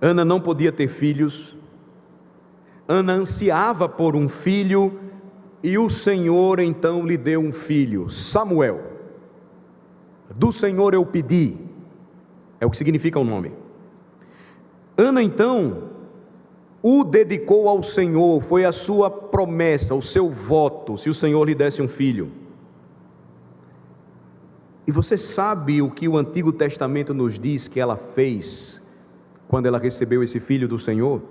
Speaker 1: Ana não podia ter filhos. Ana ansiava por um filho e o Senhor então lhe deu um filho, Samuel. Do Senhor eu pedi, é o que significa o nome. Ana então o dedicou ao Senhor, foi a sua promessa, o seu voto, se o Senhor lhe desse um filho. E você sabe o que o Antigo Testamento nos diz que ela fez quando ela recebeu esse filho do Senhor?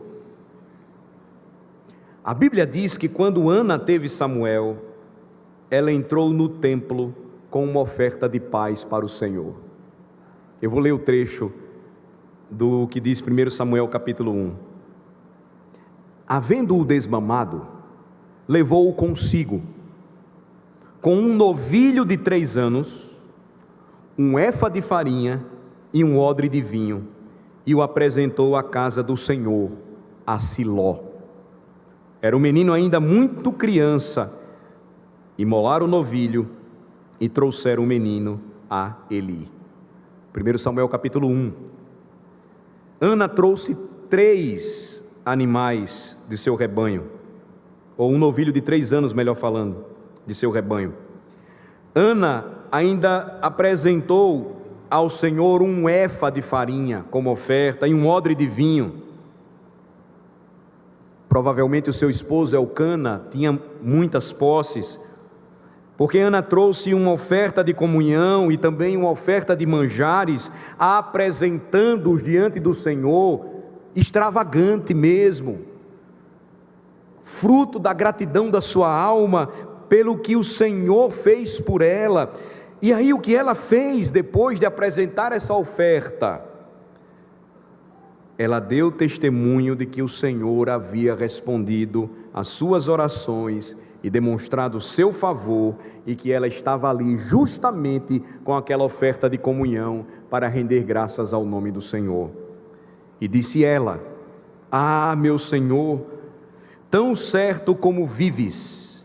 Speaker 1: A Bíblia diz que quando Ana teve Samuel, ela entrou no templo com uma oferta de paz para o Senhor. Eu vou ler o trecho do que diz 1 Samuel capítulo 1. Havendo-o desmamado, levou-o consigo, com um novilho de 3 anos, um efa de farinha e um odre de vinho, e o apresentou à casa do Senhor, a Siló. Era um menino ainda muito criança. Imolaram o novilho e trouxeram o menino a Eli. 1 Samuel capítulo 1. Ana trouxe 3 animais de seu rebanho, ou um novilho de 3 anos, melhor falando, de seu rebanho. Ana ainda apresentou ao Senhor um efa de farinha como oferta e um odre de vinho. Provavelmente o seu esposo Elcana tinha muitas posses, porque Ana trouxe uma oferta de comunhão e também uma oferta de manjares, apresentando-os diante do Senhor, extravagante mesmo, fruto da gratidão da sua alma, pelo que o Senhor fez por ela. E aí o que ela fez depois de apresentar essa oferta? Ela deu testemunho de que o Senhor havia respondido às suas orações e demonstrado o seu favor, e que ela estava ali justamente com aquela oferta de comunhão para render graças ao nome do Senhor. E disse ela: ah, meu Senhor, tão certo como vives,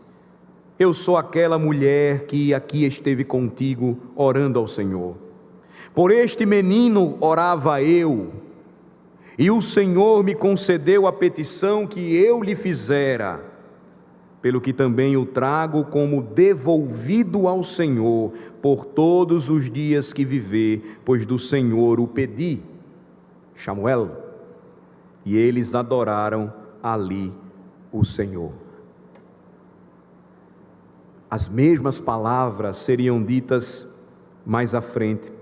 Speaker 1: eu sou aquela mulher que aqui esteve contigo orando ao Senhor. Por este menino orava eu, e o Senhor me concedeu a petição que eu lhe fizera, pelo que também o trago como devolvido ao Senhor por todos os dias que viver, pois do Senhor o pedi. Samuel. E eles adoraram ali o Senhor. As mesmas palavras seriam ditas mais à frente,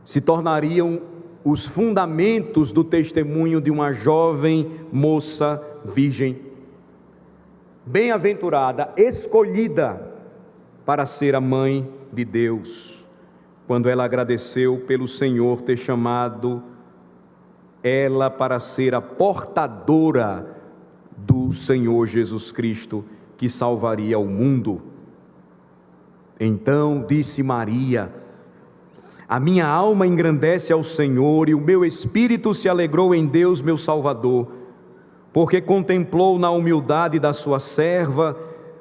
Speaker 1: se tornariam os fundamentos do testemunho de uma jovem moça virgem, bem-aventurada, escolhida para ser a mãe de Deus, quando ela agradeceu pelo Senhor ter chamado ela para ser a portadora do Senhor Jesus Cristo, que salvaria o mundo. Então disse Maria: a minha alma engrandece ao Senhor, e o meu espírito se alegrou em Deus meu Salvador, porque contemplou na humildade da sua serva,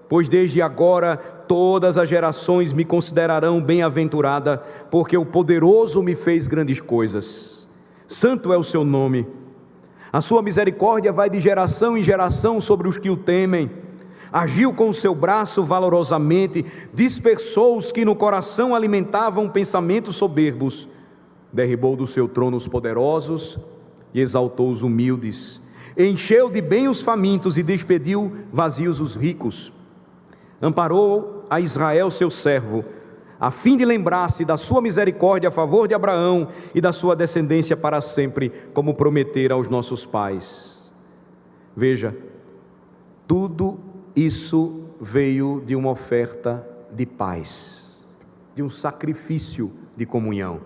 Speaker 1: pois desde agora todas as gerações me considerarão bem-aventurada, porque o poderoso me fez grandes coisas. Santo é o seu nome. A sua misericórdia vai de geração em geração sobre os que o temem. Agiu com o seu braço valorosamente, dispersou os que no coração alimentavam pensamentos soberbos, derribou do seu trono os poderosos e exaltou os humildes, encheu de bem os famintos e despediu vazios os ricos. Amparou a Israel seu servo, a fim de lembrar-se da sua misericórdia a favor de Abraão e da sua descendência para sempre, como prometera aos nossos pais. Veja, tudo isso veio de uma oferta de paz, de um sacrifício de comunhão.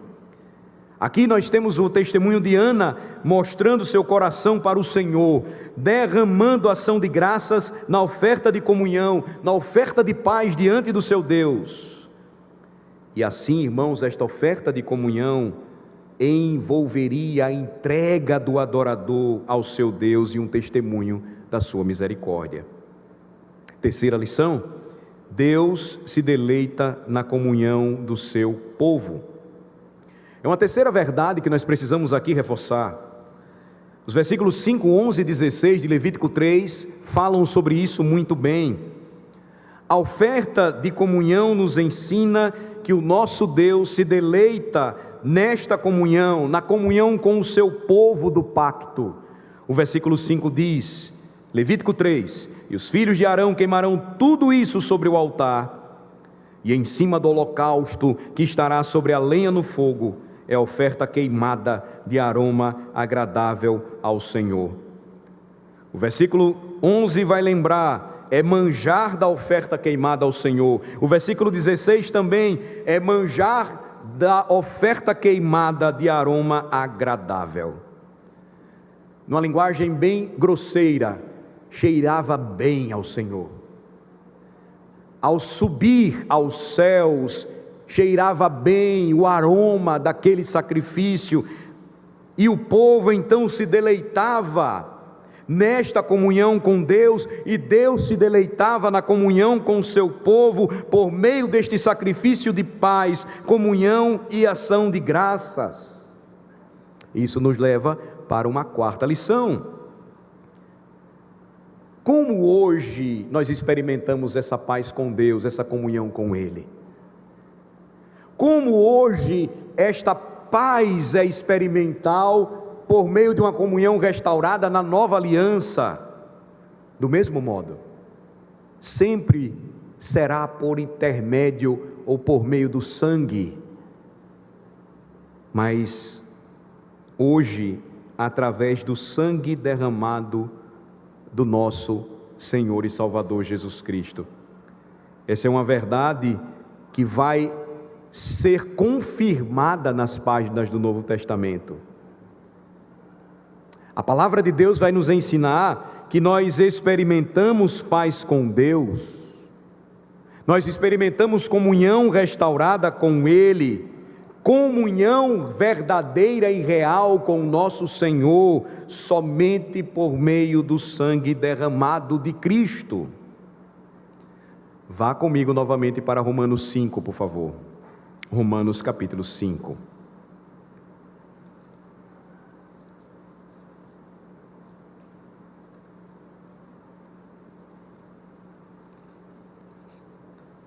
Speaker 1: Aqui nós temos o testemunho de Ana mostrando seu coração para o Senhor, derramando ação de graças na oferta de comunhão, na oferta de paz diante do seu Deus. E assim, irmãos, esta oferta de comunhão envolveria a entrega do adorador ao seu Deus e um testemunho da sua misericórdia. Terceira lição: Deus se deleita na comunhão do seu povo. É uma terceira verdade que nós precisamos aqui reforçar. Os versículos 5, 11 e 16 de Levítico 3 falam sobre isso muito bem. A oferta de comunhão nos ensina que o nosso Deus se deleita nesta comunhão, na comunhão com o seu povo do pacto. O versículo 5 diz, Levítico 3: e os filhos de Arão queimarão tudo isso sobre o altar, e em cima do holocausto que estará sobre a lenha no fogo, é a oferta queimada de aroma agradável ao Senhor. O versículo 11 vai lembrar, é manjar da oferta queimada ao Senhor. O versículo 16 também é manjar da oferta queimada de aroma agradável. Numa linguagem bem grosseira, cheirava bem ao Senhor. Ao subir aos céus, cheirava bem o aroma daquele sacrifício, e o povo então se deleitava nesta comunhão com Deus, e Deus se deleitava na comunhão com o seu povo, por meio deste sacrifício de paz, comunhão e ação de graças. Isso nos leva para uma quarta lição. Como hoje nós experimentamos essa paz com Deus, essa comunhão com Ele? Como hoje esta paz é experimental por meio de uma comunhão restaurada na nova aliança? Do mesmo modo, sempre será por intermédio ou por meio do sangue, mas hoje, através do sangue derramado do nosso Senhor e Salvador Jesus Cristo. Essa é uma verdade que vai ser confirmada nas páginas do Novo Testamento. A palavra de Deus vai nos ensinar que nós experimentamos paz com Deus, nós experimentamos comunhão restaurada com Ele, comunhão verdadeira e real com o nosso Senhor, somente por meio do sangue derramado de Cristo. Vá comigo novamente para Romanos 5, por favor. Romanos capítulo 5.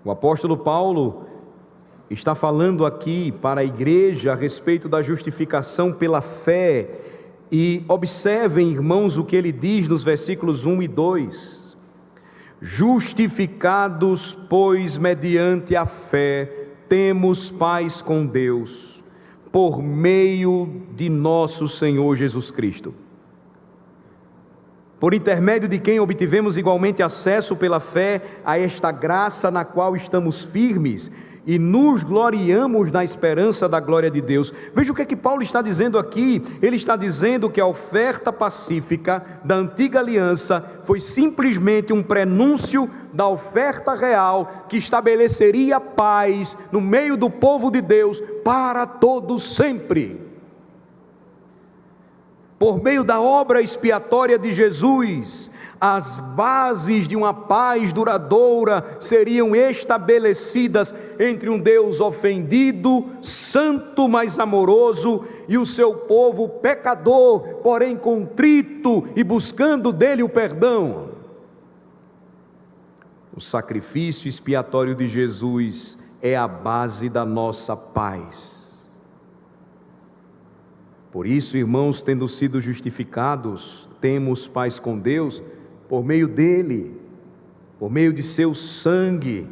Speaker 1: O apóstolo Paulo está falando aqui para a igreja a respeito da justificação pela fé, e observem, irmãos, o que ele diz nos versículos 1 e 2: justificados, pois, mediante a fé, temos paz com Deus, por meio de nosso Senhor Jesus Cristo, por intermédio de quem obtivemos igualmente acesso pela fé a esta graça na qual estamos firmes e nos gloriamos na esperança da glória de Deus. Veja o que é que Paulo está dizendo aqui. Ele está dizendo que a oferta pacífica da antiga aliança foi simplesmente um prenúncio da oferta real que estabeleceria paz no meio do povo de Deus para todo sempre. Por meio da obra expiatória de Jesus, as bases de uma paz duradoura seriam estabelecidas entre um Deus ofendido, santo, mas amoroso, e o seu povo pecador, porém contrito e buscando dele o perdão. O sacrifício expiatório de Jesus é a base da nossa paz. Por isso, irmãos, tendo sido justificados, temos paz com Deus por meio dele, por meio de seu sangue.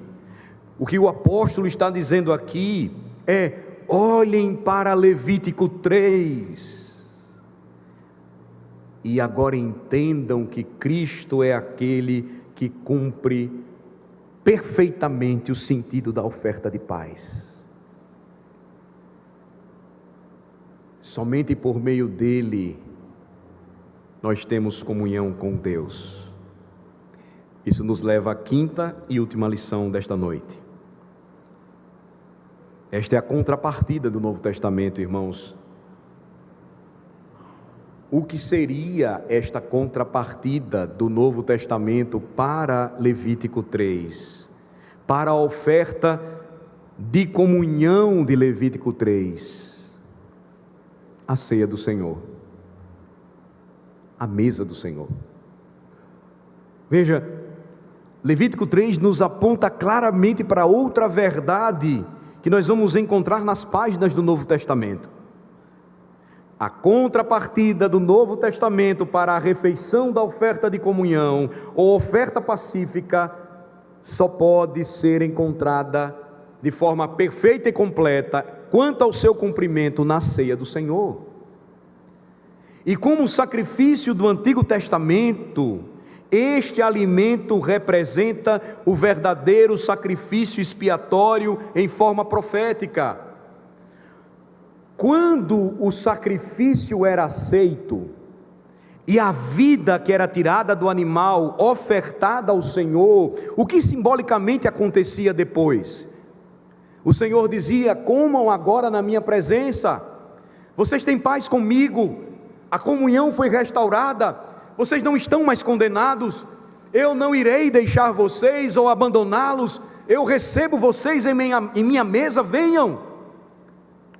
Speaker 1: O que o apóstolo está dizendo aqui é: olhem para Levítico 3 e agora entendam que Cristo é aquele que cumpre perfeitamente o sentido da oferta de paz. Somente por meio dele nós temos comunhão com Deus. Isso nos leva à quinta e última lição desta noite. Esta é a contrapartida do Novo Testamento, irmãos. O que seria esta contrapartida do Novo Testamento para Levítico 3? Para a oferta de comunhão de Levítico 3? A ceia do Senhor, a mesa do Senhor. Veja, Levítico 3 nos aponta claramente para outra verdade que nós vamos encontrar nas páginas do Novo Testamento. A contrapartida do Novo Testamento para a refeição da oferta de comunhão ou oferta pacífica só pode ser encontrada de forma perfeita e completa quanto ao seu cumprimento na ceia do Senhor. E como o sacrifício do Antigo Testamento, este alimento representa o verdadeiro sacrifício expiatório em forma profética. Quando o sacrifício era aceito e a vida que era tirada do animal ofertada ao Senhor, o que simbolicamente acontecia depois? O Senhor dizia: comam agora na minha presença, vocês têm paz comigo, a comunhão foi restaurada, vocês não estão mais condenados, eu não irei deixar vocês ou abandoná-los, eu recebo vocês em minha mesa, venham.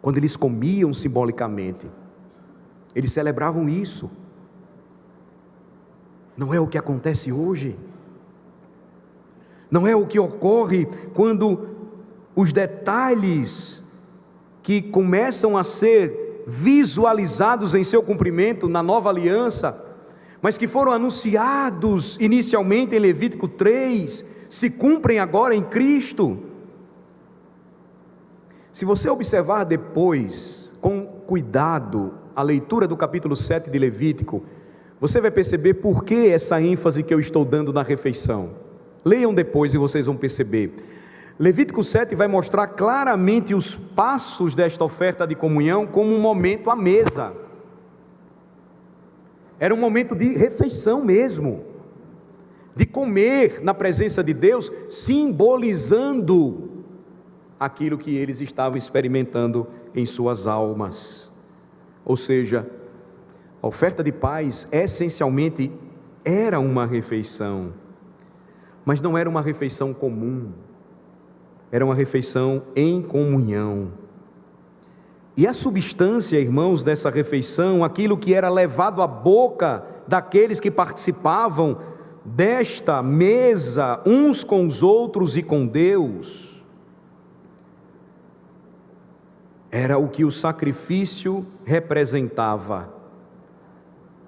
Speaker 1: Quando eles comiam simbolicamente, eles celebravam isso. Não é o que acontece hoje, não é o que ocorre quando os detalhes que começam a ser visualizados em seu cumprimento na nova aliança, mas que foram anunciados inicialmente em Levítico 3, se cumprem agora em Cristo. Se você observar depois, com cuidado, a leitura do capítulo 7 de Levítico, você vai perceber por que essa ênfase que eu estou dando na refeição. Leiam depois e vocês vão perceber. Levítico 7 vai mostrar claramente os passos desta oferta de comunhão como um momento à mesa. Era um momento de refeição mesmo, de comer na presença de Deus, simbolizando aquilo que eles estavam experimentando em suas almas. Ou seja, a oferta de paz essencialmente era uma refeição, mas não era uma refeição comum, era uma refeição em comunhão. E a substância, irmãos, dessa refeição, aquilo que era levado à boca daqueles que participavam desta mesa, uns com os outros e com Deus, era o que o sacrifício representava,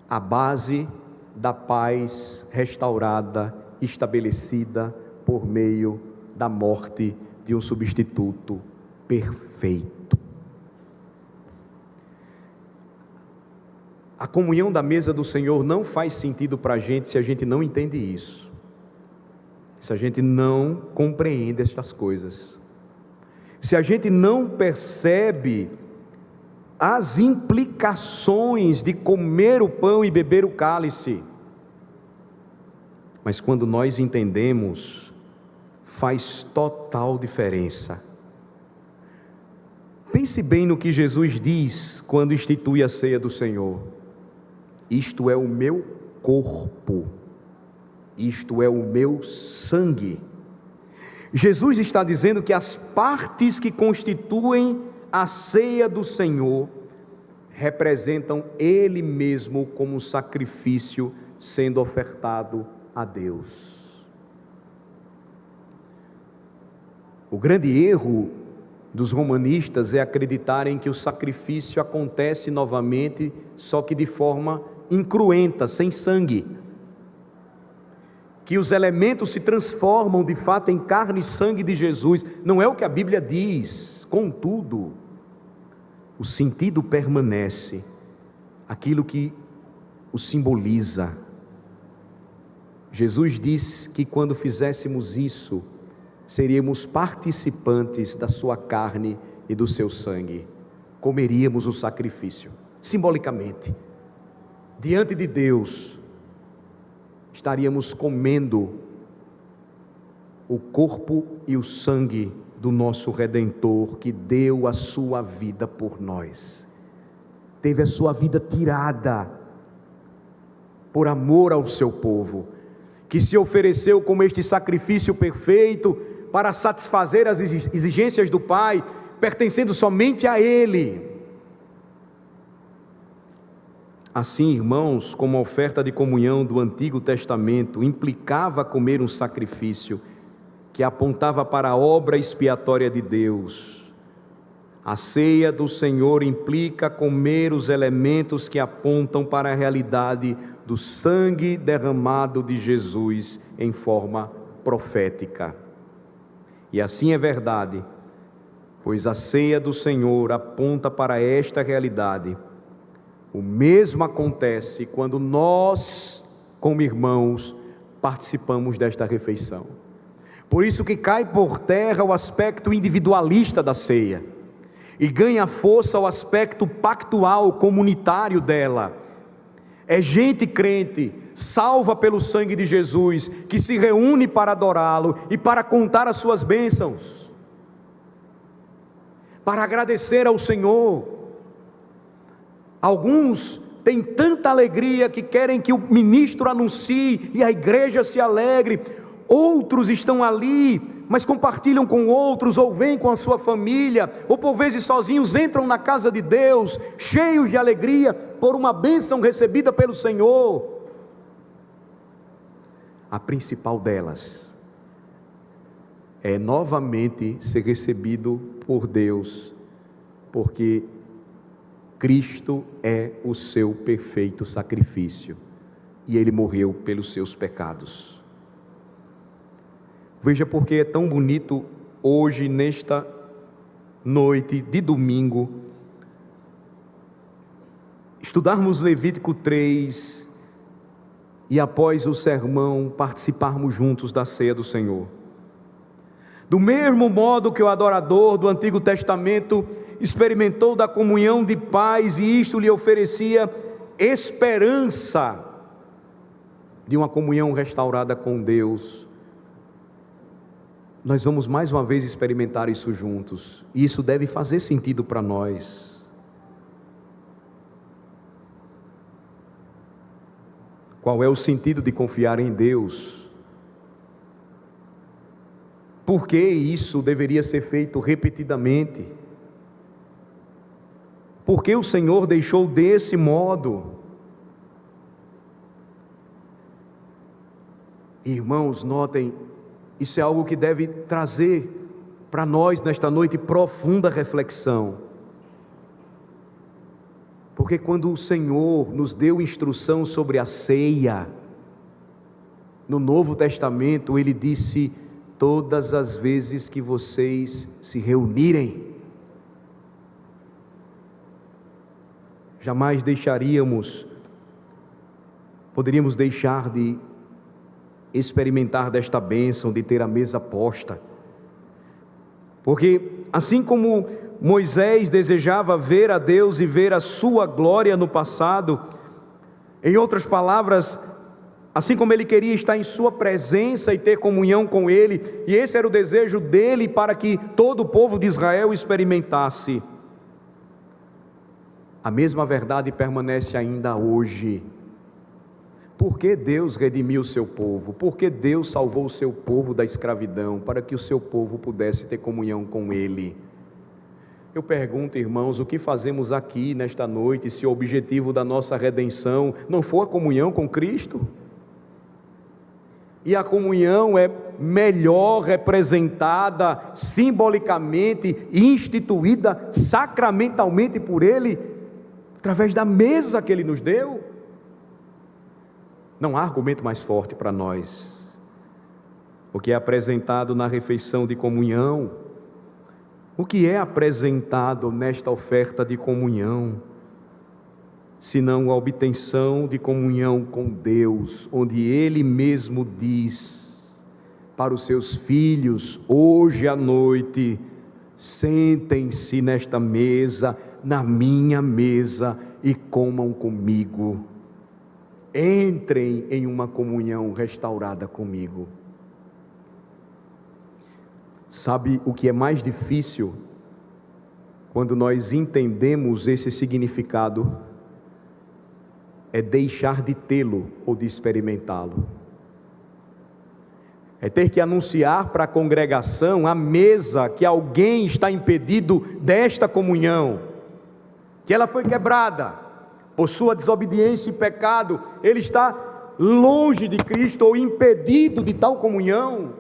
Speaker 1: a base da paz restaurada, estabelecida por meio da morte de um substituto perfeito. A comunhão da mesa do Senhor não faz sentido para a gente se a gente não entende isso, se a gente não compreende estas coisas, se a gente não percebe as implicações de comer o pão e beber o cálice. Mas quando nós entendemos, faz total diferença. Pense bem no que Jesus diz quando institui a ceia do Senhor: isto é o meu corpo, isto é o meu sangue. Jesus está dizendo que as partes que constituem a ceia do Senhor representam Ele mesmo como sacrifício sendo ofertado a Deus. O grande erro dos romanistas é acreditarem que o sacrifício acontece novamente, só que de forma incruenta, sem sangue, que os elementos se transformam de fato em carne e sangue de Jesus. Não é o que a Bíblia diz. Contudo, o sentido permanece, aquilo que o simboliza. Jesus disse que quando fizéssemos isso, seríamos participantes da sua carne e do seu sangue. comeríamos o sacrifício. Simbolicamente, diante de Deus, estaríamos comendo o corpo e o sangue do nosso Redentor, que deu a sua vida por nós, teve a sua vida tirada por amor ao seu povo, que se ofereceu como este sacrifício perfeito para satisfazer as exigências do Pai, pertencendo somente a Ele. Assim, irmãos, como a oferta de comunhão do Antigo Testamento implicava comer um sacrifício que apontava para a obra expiatória de Deus, a ceia do Senhor implica comer os elementos que apontam para a realidade do sangue derramado de Jesus em forma profética. E assim é verdade, pois a ceia do Senhor aponta para esta realidade. O mesmo acontece quando nós, como irmãos, participamos desta refeição. Por isso que cai por terra o aspecto individualista da ceia e ganha força o aspecto pactual, comunitário dela. É gente crente, salva pelo sangue de Jesus, que se reúne para adorá-lo e para contar as suas bênçãos, para agradecer ao Senhor. Alguns têm tanta alegria que querem que o ministro anuncie e a igreja se alegre. Outros estão ali, mas compartilham com outros, ou vêm com a sua família, ou por vezes sozinhos entram na casa de Deus, cheios de alegria por uma bênção recebida pelo Senhor. A principal delas é novamente ser recebido por Deus, porque Cristo é o seu perfeito sacrifício, e Ele morreu pelos seus pecados. Veja porque é tão bonito hoje, nesta noite de domingo, estudarmos Levítico 3 e após o sermão participarmos juntos da ceia do Senhor. Do mesmo modo que o adorador do Antigo Testamento experimentou da comunhão de paz e isto lhe oferecia esperança de uma comunhão restaurada com Deus, nós vamos mais uma vez experimentar isso juntos, e isso deve fazer sentido para nós. Qual é o sentido de confiar em Deus? Por que isso deveria ser feito repetidamente? Por que o Senhor deixou desse modo? Irmãos, notem, isso é algo que deve trazer para nós nesta noite profunda reflexão. Porque quando o Senhor nos deu instrução sobre a ceia, no Novo Testamento, Ele disse: todas as vezes que vocês se reunirem, jamais poderíamos deixar de experimentar desta bênção de ter a mesa posta, porque assim como Moisés desejava ver a Deus e ver a sua glória no passado, em outras palavras, assim como ele queria estar em sua presença e ter comunhão com ele, e esse era o desejo dele para que todo o povo de Israel experimentasse, a mesma verdade permanece ainda hoje. Por que Deus redimiu o seu povo? Por que Deus salvou o seu povo da escravidão? Para que o seu povo pudesse ter comunhão com Ele. Eu pergunto, irmãos, o que fazemos aqui nesta noite, se o objetivo da nossa redenção não for a comunhão com Cristo? E a comunhão é melhor representada simbolicamente, instituída sacramentalmente por Ele, através da mesa que Ele nos deu. Não há argumento mais forte para nós. O que é apresentado na refeição de comunhão, o que é apresentado nesta oferta de comunhão, senão a obtenção de comunhão com Deus, onde Ele mesmo diz para os seus filhos: hoje à noite, sentem-se nesta mesa, na minha mesa e comam comigo. Entrem em uma comunhão restaurada comigo. Sabe o que é mais difícil? Quando nós entendemos esse significado, é deixar de tê-lo ou de experimentá-lo. É ter que anunciar para a congregação, à mesa, que alguém está impedido desta comunhão, que ela foi quebrada por sua desobediência e pecado, ele está longe de Cristo ou impedido de tal comunhão.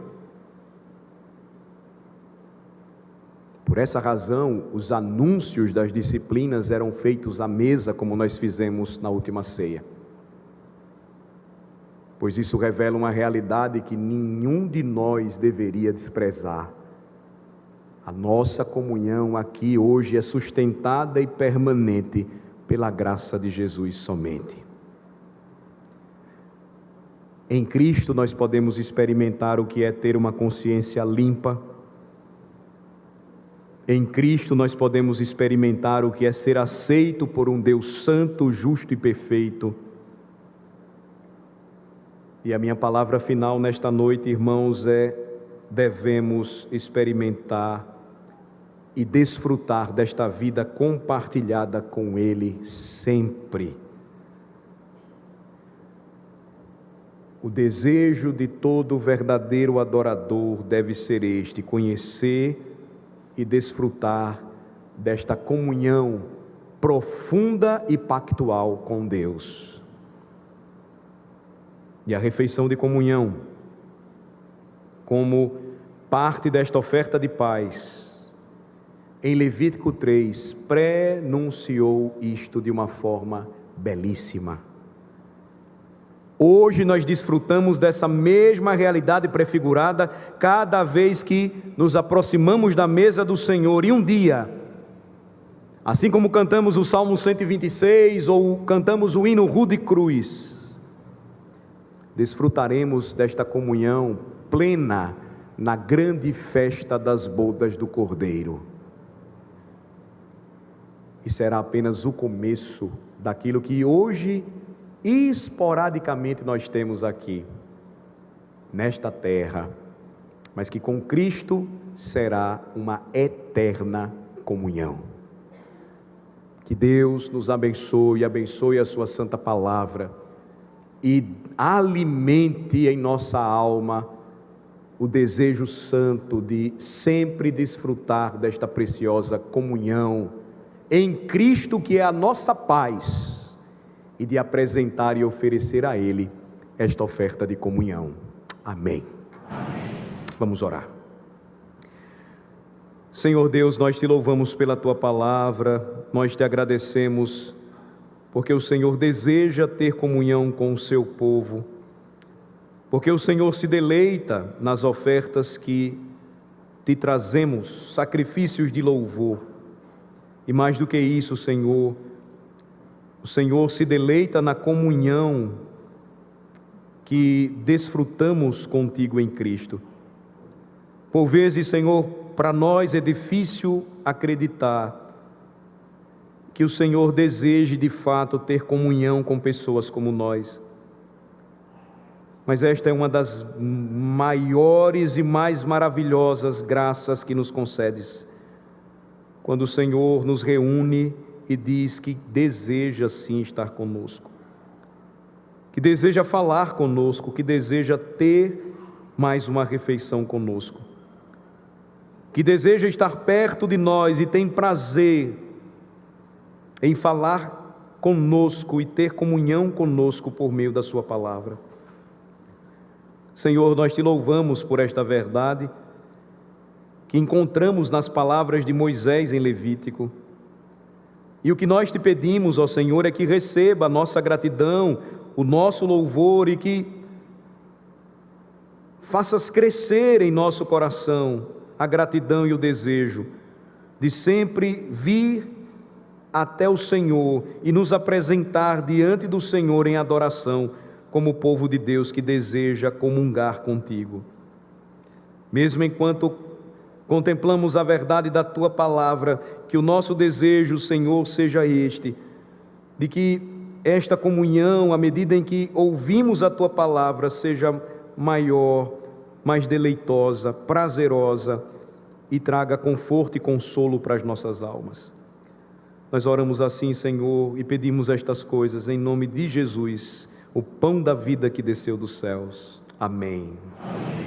Speaker 1: Por essa razão, os anúncios das disciplinas eram feitos à mesa, como nós fizemos na última ceia. Pois isso revela uma realidade que nenhum de nós deveria desprezar. A nossa comunhão aqui hoje é sustentada e permanente pela graça de Jesus somente. Em Cristo nós podemos experimentar o que é ter uma consciência limpa. Em Cristo nós podemos experimentar o que é ser aceito por um Deus santo, justo e perfeito. E a minha palavra final nesta noite, irmãos, devemos experimentar e desfrutar desta vida compartilhada com Ele sempre. O desejo de todo verdadeiro adorador deve ser este: conhecer e desfrutar desta comunhão profunda e pactual com Deus. E a refeição de comunhão, como parte desta oferta de paz, em Levítico 3, prenunciou isto de uma forma belíssima. Hoje nós desfrutamos dessa mesma realidade prefigurada cada vez que nos aproximamos da mesa do Senhor. E um dia, assim como cantamos o Salmo 126 ou cantamos o hino Rude Cruz, desfrutaremos desta comunhão plena na grande festa das bodas do Cordeiro. E será apenas o começo daquilo que hoje esporadicamente nós temos aqui, nesta terra, mas que com Cristo será uma eterna comunhão. Que Deus nos abençoe e abençoe a sua santa palavra e alimente em nossa alma o desejo santo de sempre desfrutar desta preciosa comunhão em Cristo, que é a nossa paz, e de apresentar e oferecer a Ele esta oferta de comunhão. Amém. Amém. Vamos orar. Senhor Deus, nós te louvamos pela Tua palavra, nós te agradecemos, porque o Senhor deseja ter comunhão com o seu povo, porque o Senhor se deleita nas ofertas que te trazemos, sacrifícios de louvor, e mais do que isso, Senhor, o Senhor se deleita na comunhão que desfrutamos contigo em Cristo. Por vezes, Senhor, para nós é difícil acreditar que o Senhor deseje de fato ter comunhão com pessoas como nós. Mas esta é uma das maiores e mais maravilhosas graças que nos concedes, quando o Senhor nos reúne e diz que deseja sim estar conosco, que deseja falar conosco, que deseja ter mais uma refeição conosco, que deseja estar perto de nós e tem prazer em falar conosco e ter comunhão conosco por meio da sua palavra. Senhor, nós te louvamos por esta verdade que encontramos nas palavras de Moisés em Levítico. E o que nós te pedimos, ó Senhor, é que receba a nossa gratidão, o nosso louvor, e que faças crescer em nosso coração a gratidão e o desejo de sempre vir até o Senhor e nos apresentar diante do Senhor em adoração, como povo de Deus que deseja comungar contigo. Mesmo contemplamos a verdade da Tua palavra, que o nosso desejo, Senhor, seja este, de que esta comunhão, à medida em que ouvimos a Tua palavra, seja maior, mais deleitosa, prazerosa e traga conforto e consolo para as nossas almas. Nós oramos assim, Senhor, e pedimos estas coisas em nome de Jesus, o pão da vida que desceu dos céus. Amém. Amém.